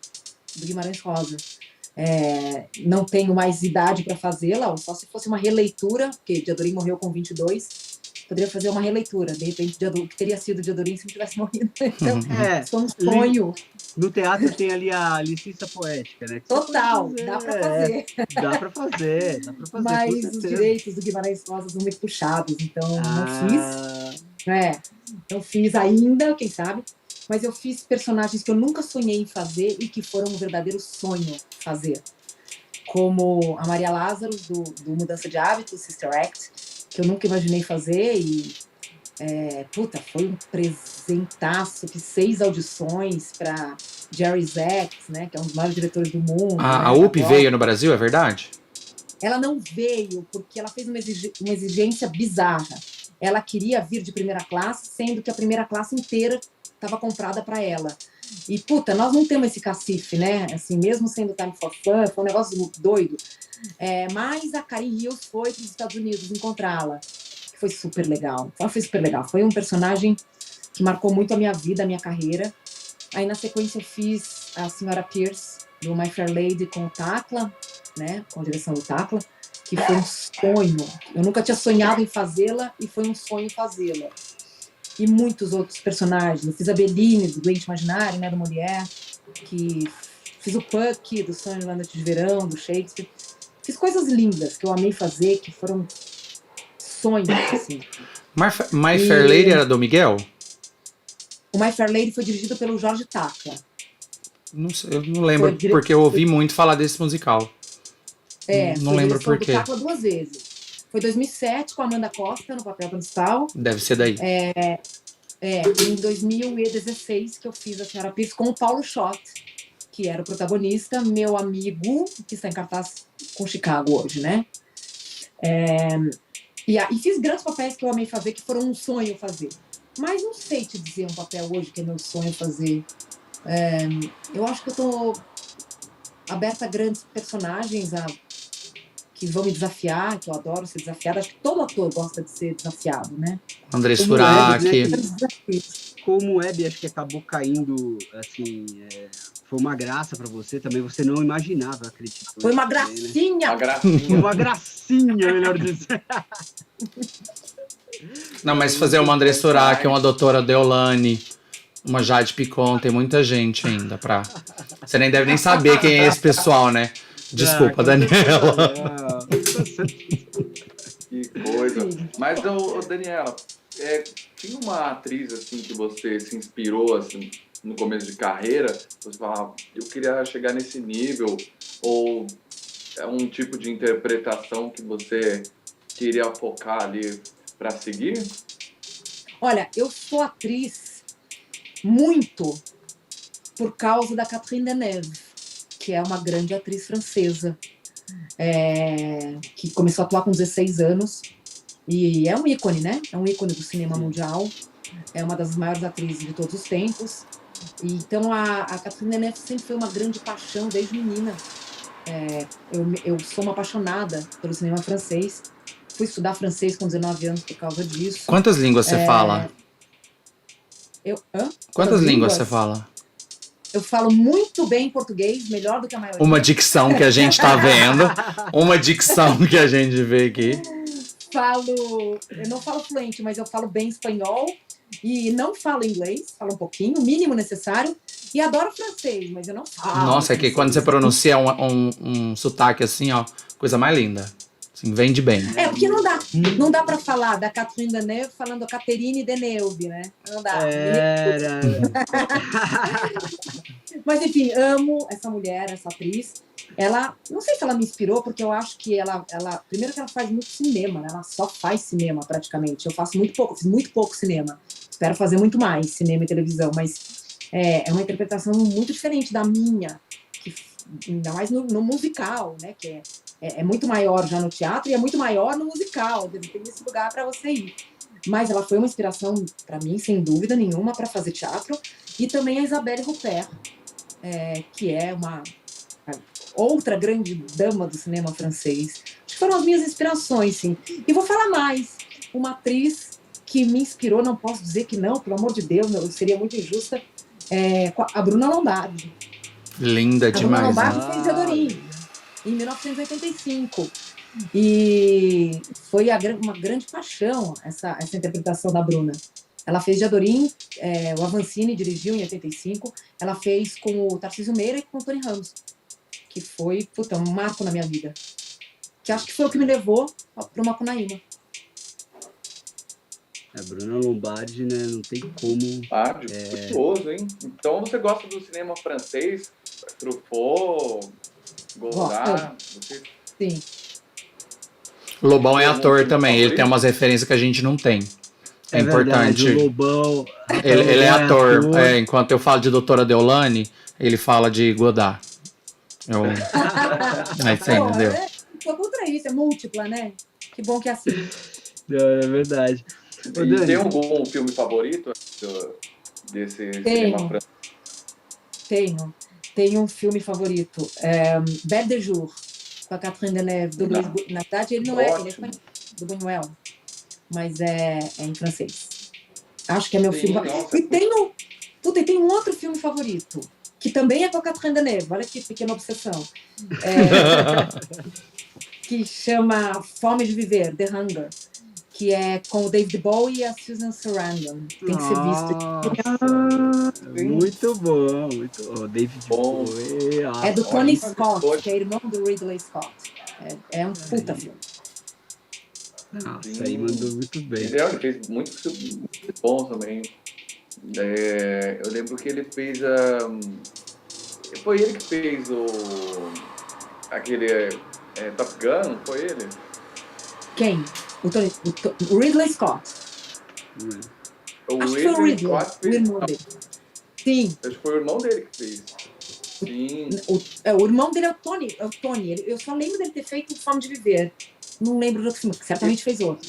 do Guimarães Rosa. Não tenho mais idade para fazê-la, só se fosse uma releitura, porque de Adorim morreu com 22, poderia fazer uma releitura, de repente, que teria sido de Adorim se não tivesse morrido. Então, foi um sonho. No teatro tem ali a licença poética, né? Total, dá para fazer. Dá para fazer. Mas os direitos do Guimarães Rosa são muito puxados, então não fiz. Não fiz ainda, quem sabe. Mas eu fiz personagens que eu nunca sonhei em fazer e que foram um verdadeiro sonho fazer. Como a Maria Lázaro, do Mudança de Hábitos, Sister Act, que eu nunca imaginei fazer e foi um presentaço, fiz 6 audições para Jerry Zaks, né, que é um dos maiores diretores do mundo. A UP veio no Brasil, é verdade? Ela não veio porque ela fez uma exigência bizarra. Ela queria vir de primeira classe, sendo que a primeira classe inteira estava comprada para ela. E, nós não temos esse cacife, né? Assim, mesmo sendo Time for Fun, foi um negócio doido. Mas a Karen Hills foi para os Estados Unidos encontrá-la. Foi super legal. Foi um personagem que marcou muito a minha vida, a minha carreira. Aí, na sequência, eu fiz a Senhora Pierce, do My Fair Lady, com o Tacla, né? Com a direção do Tacla, que foi um sonho. Eu nunca tinha sonhado em fazê-la e foi um sonho fazê-la. E muitos outros personagens. Eu fiz a Bellini, do Doente Imaginário, né? Do Molière, que fiz o Puck, do Sonho da Noite de Verão, do Shakespeare. Fiz coisas lindas que eu amei fazer, que foram sonhos, assim. My Fair Lady era do Miguel? O My Fair Lady foi dirigido pelo Jorge Tacla. Não sei, eu não lembro, porque eu ouvi muito falar desse musical. Não lembro por quê. Foi Tacla 2 vezes. Foi 2007 com a Amanda Costa no papel principal. Deve ser daí. Em 2016 que eu fiz a Senhora Pierce com o Paulo Schott, que era o protagonista, meu amigo, que está em cartaz com Chicago hoje, né? E fiz grandes papéis que eu amei fazer, que foram um sonho fazer. Mas não sei te dizer um papel hoje que é meu sonho fazer. Eu acho que eu tô aberta a grandes personagens que vão me desafiar, que eu adoro ser desafiada. Acho que todo ator gosta de ser desafiado, né? André Surak. Como Hebe, acho que acabou caindo, assim, foi uma graça pra você também, você não imaginava, acredito. Foi uma gracinha! Uma gracinha, melhor dizer. Não, mas fazer uma André Surak, uma doutora Deolane, uma Jade Picon, tem muita gente ainda pra... Você nem deve nem saber quem é esse pessoal, né? Desculpa, Daniela. Que coisa. Mas, Daniela, tinha uma atriz assim que você se inspirou assim, no começo de carreira? Você falava, eu queria chegar nesse nível? Ou é um tipo de interpretação que você queria focar ali para seguir? Olha, eu sou atriz muito por causa da Catherine Deneuve, que é uma grande atriz francesa, que começou a atuar com 16 anos E é um ícone, né? É um ícone do cinema mundial. É uma das maiores atrizes de todos os tempos. E, então, a Catherine Deneuve sempre foi uma grande paixão desde menina. Eu sou uma apaixonada pelo cinema francês. Fui estudar francês com 19 anos por causa disso. Quantas línguas você fala? Quantas línguas você fala? Eu falo muito bem português, melhor do que a maioria. Uma dicção que a gente tá vendo. Uma dicção que a gente vê aqui. Eu não falo fluente, mas eu falo bem espanhol. E não falo inglês, falo um pouquinho, o mínimo necessário. E adoro francês, mas eu não falo. Nossa, é que quando você pronuncia um sotaque assim, ó, coisa mais linda. Assim, vende bem. Porque não dá pra falar da Catherine Deneuve falando Catherine Deneuve, né? Não dá. Mas, enfim, amo essa mulher, essa atriz. Ela, não sei se ela me inspirou, porque eu acho que ela primeiro que ela faz muito cinema, né? Ela só faz cinema, praticamente. Eu faço muito pouco, fiz muito pouco cinema. Espero fazer muito mais cinema e televisão, mas é uma interpretação muito diferente da minha, que, ainda mais no musical, né? Que é muito maior já no teatro e é muito maior no musical. Tem esse lugar para você ir. Mas ela foi uma inspiração para mim, sem dúvida nenhuma, para fazer teatro. E também a Isabelle Huppert, que é uma outra grande dama do cinema francês. Acho que foram as minhas inspirações, sim. E vou falar mais. Uma atriz que me inspirou, não posso dizer que não, pelo amor de Deus, eu seria muito injusta, a Bruna Lombardi. Linda demais. A Bruna Lombardi fez Diadorim, em 1985. E foi uma grande paixão essa interpretação da Bruna. Ela fez Diadorim, o Avancini dirigiu em 85. Ela fez com o Tarcísio Meira e com o Tony Ramos, que foi um marco na minha vida. Que acho que foi o que me levou para o Macunaíma. A Bruna Lombardi, né? Não tem como. Curioso, hein? Então você gosta do cinema francês? Truffaut, Godard? Sim. Lobão é ator também, ele tem umas referências que a gente não tem. É importante. Verdade, o Lobão. Ele é ator. Enquanto eu falo de Doutora Deolane, ele fala de Godard. Aí você entendeu? Tô contra isso, é múltipla, né? Que bom que é assim. É verdade. E tem algum filme favorito desse cinema francês? Tenho um filme favorito. Belle de Jour, com a Catherine Deneuve. Na verdade, ele não ele é espanhol, do Buñuel. Mas é em francês. Acho que é meu filme favorito. E tem um outro filme favorito, que também é com a Catherine Deneuve. Olha que pequena obsessão. Que chama Fome de Viver, The Hunger. Que é com o David Bowie e a Susan Sarandon. Tem que ser visto. Muito bom, muito bom. David Bowie. É do Tony Scott, que é irmão do Ridley Scott. É um puta filme. Nossa, aí mandou muito bem. Ele fez muito bom também. Eu lembro que ele fez foi ele que fez aquele Top Gun, não foi ele? Quem? O Ridley Scott. Acho que foi o Ridley, o irmão dele. Sim. Acho que foi o irmão dele que fez. Sim. O irmão dele é o Tony. Eu só lembro dele ter feito Fome de Viver. Não lembro de outro filme, que certamente fez outro.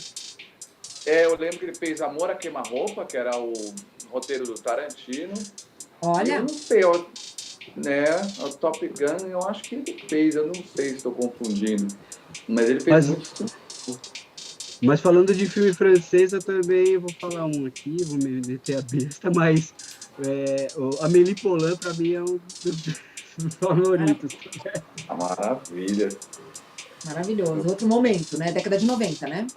Eu lembro que ele fez Amor a Queima-Roupa, que era o roteiro do Tarantino. Olha. Eu não sei, o Top Gun, eu acho que ele fez, eu não sei se estou confundindo. Mas ele fez muito. Mas falando de filme francês, eu também vou falar um aqui, vou me meter a besta, mas Amélie Poulain, pra mim, é um dos favoritos. Maravilha. Maravilhoso. Outro momento, né? Década de 90, né?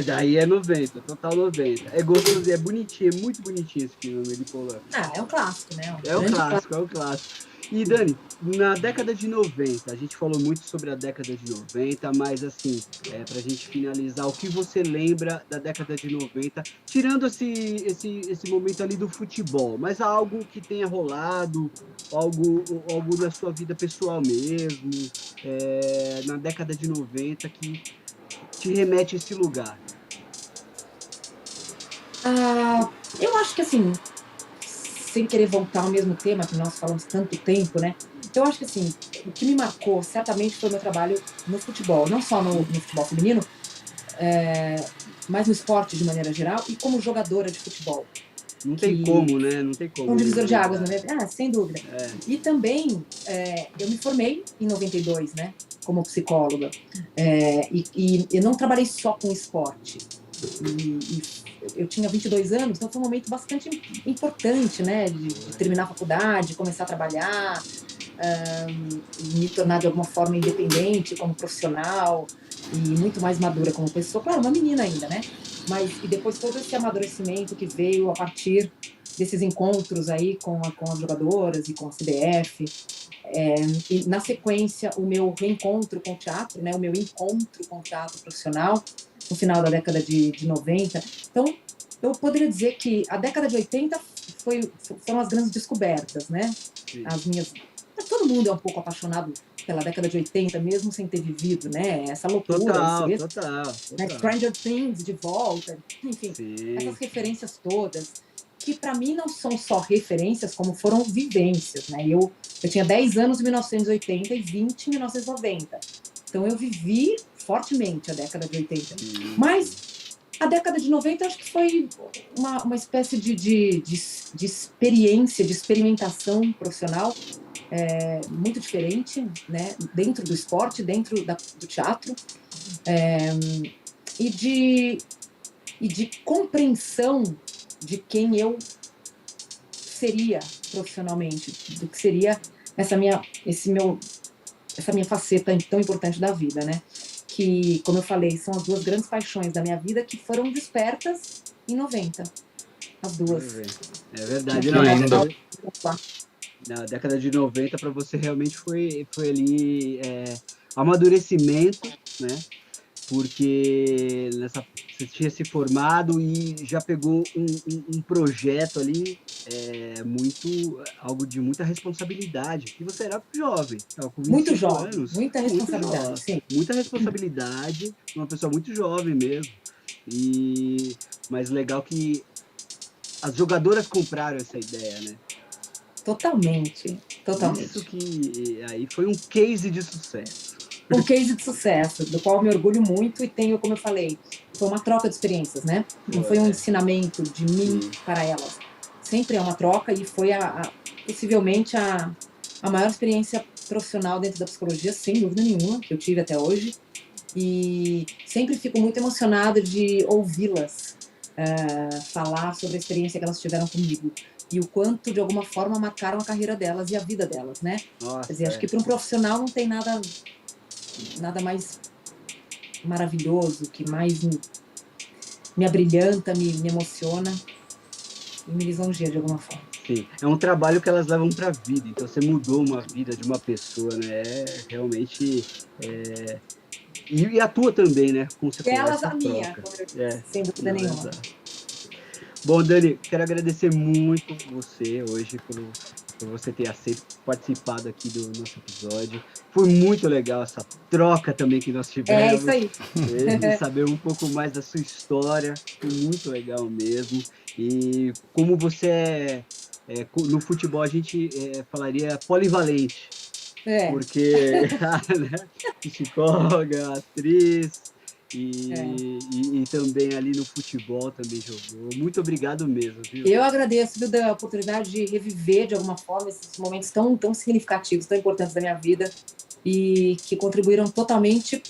Daí é 90, total 90. É gostoso, é bonitinho, é muito bonitinho esse filme, Amélie Poulain. É um clássico, né? É um clássico. E Dani, na década de 90, a gente falou muito sobre a década de 90, mas assim, pra gente finalizar, o que você lembra da década de 90, tirando esse momento ali do futebol, mas algo que tenha rolado, algo da sua vida pessoal mesmo, na década de 90 que te remete a esse lugar? Eu acho que assim, sem querer voltar ao mesmo tema que nós falamos tanto tempo, né? Eu acho que assim, o que me marcou certamente foi o meu trabalho no futebol, não só no futebol feminino, mas no esporte de maneira geral, e como jogadora de futebol. Não tem como, né? Não tem como. Um divisor de águas, né? Sem dúvida. É. E também, eu me formei em 92, né? Como psicóloga. E eu não trabalhei só com esporte. E eu tinha 22 anos, então foi um momento bastante importante, né? De terminar a faculdade, começar a trabalhar, me tornar de alguma forma independente como profissional e muito mais madura como pessoa. Claro, uma menina ainda, né? E depois todo esse amadurecimento que veio a partir desses encontros aí com as jogadoras e com a CBF. E na sequência, o meu reencontro com o teatro, né? O meu encontro com o teatro profissional no final da década de 90. Então, eu poderia dizer que a década de 80 foram as grandes descobertas, né? Sim. As minhas... Todo mundo é um pouco apaixonado pela década de 80, mesmo sem ter vivido, né? Essa loucura. Total. Né? Stranger Things de volta, enfim, Sim. essas referências todas, que para mim não são só referências, como foram vivências, né? Eu tinha 10 anos em 1980 e 20 em 1990. Então eu vivi fortemente a década de 80. Mas a década de 90 acho que foi uma espécie de experiência, de experimentação profissional muito diferente, né? Dentro do esporte, dentro do teatro, e de compreensão de quem eu seria profissionalmente, do que seria essa minha faceta tão importante da vida, né? Que, como eu falei, são as duas grandes paixões da minha vida que foram despertas em 90. As duas. É verdade. Na década de 90, para você realmente foi ali amadurecimento, né? Porque você tinha se formado e já pegou um projeto ali algo de muita responsabilidade. E você era jovem, estava com 25 muito jovem, anos. Muita responsabilidade, sim. Muita responsabilidade, uma pessoa muito jovem mesmo. Mas legal que as jogadoras compraram essa ideia, né? Totalmente. Isso que aí foi um case de sucesso. Um case de sucesso, do qual eu me orgulho muito e tenho, como eu falei, foi uma troca de experiências, né? Não foi um ensinamento de mim para elas. Sempre é uma troca e foi possivelmente a maior experiência profissional dentro da psicologia, sem dúvida nenhuma, que eu tive até hoje. E sempre fico muito emocionada de ouvi-las falar sobre a experiência que elas tiveram comigo. E o quanto, de alguma forma, marcaram a carreira delas e a vida delas, né? Nossa, quer dizer, acho que para um profissional não tem nada mais maravilhoso, que mais me abrilhanta, me emociona e me lisonjeia de alguma forma. Sim, é um trabalho que elas levam para a vida, então você mudou uma vida de uma pessoa, né? Realmente... E a tua também, né? Como você falou, Elas essa a minha, troca. como eu disse, sem dúvida nenhuma. Exato. Bom, Dani, quero agradecer muito você hoje por você ter participado aqui do nosso episódio. Foi muito legal essa troca também que nós tivemos. É isso aí. Saber um pouco mais da sua história. Foi muito legal mesmo. E como você no futebol a gente falaria polivalente. Porque né, psicóloga, atriz... E também ali no futebol também jogou. Muito obrigado mesmo, viu? Eu agradeço, viu, da oportunidade de reviver de alguma forma esses momentos tão significativos, tão importantes da minha vida e que contribuíram totalmente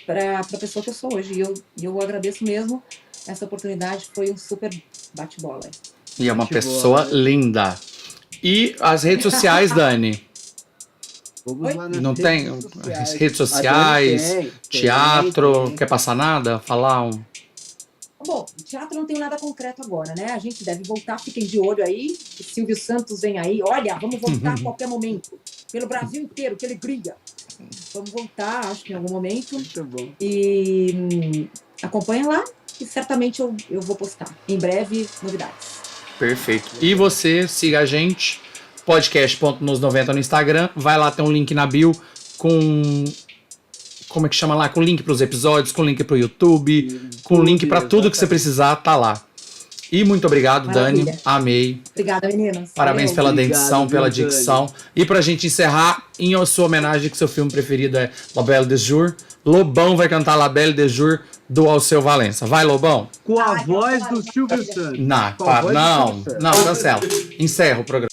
para a pessoa que eu sou hoje. E eu agradeço mesmo essa oportunidade, foi um super bate-bola. E é uma pessoa linda. E as redes sociais, Dani? Vamos lá nas não tem sociais. redes sociais, teatro, quer passar nada? Falar Bom, teatro não tem nada concreto agora, né? A gente deve voltar, fiquem de olho aí. Silvio Santos vem aí. Olha, vamos voltar a qualquer momento. Pelo Brasil inteiro, que alegria. Vamos voltar, acho que em algum momento. Muito bom. E acompanha lá, que certamente eu vou postar. Em breve, novidades. Perfeito. E você, siga a gente, podcast.nos90 no Instagram. Vai lá, tem um link na bio com... Como é que chama lá? Com link para os episódios, com link para o YouTube, com link para tudo que você precisar, tá lá. E muito obrigado, Maravilha. Dani. Amei. Obrigada, meninas. Parabéns Valeu. pela Obrigado, dentição, pela viu, dicção. E pra gente encerrar, em sua homenagem, que seu filme preferido é La Belle de Jour, Lobão vai cantar La Belle de Jour do Alceu Valença. Vai, Lobão? Com a Ai, voz claro, do Silvio maravilha. Santos. Não, Com a voz do não, Silvio Santos. não, cancela. Encerra o programa.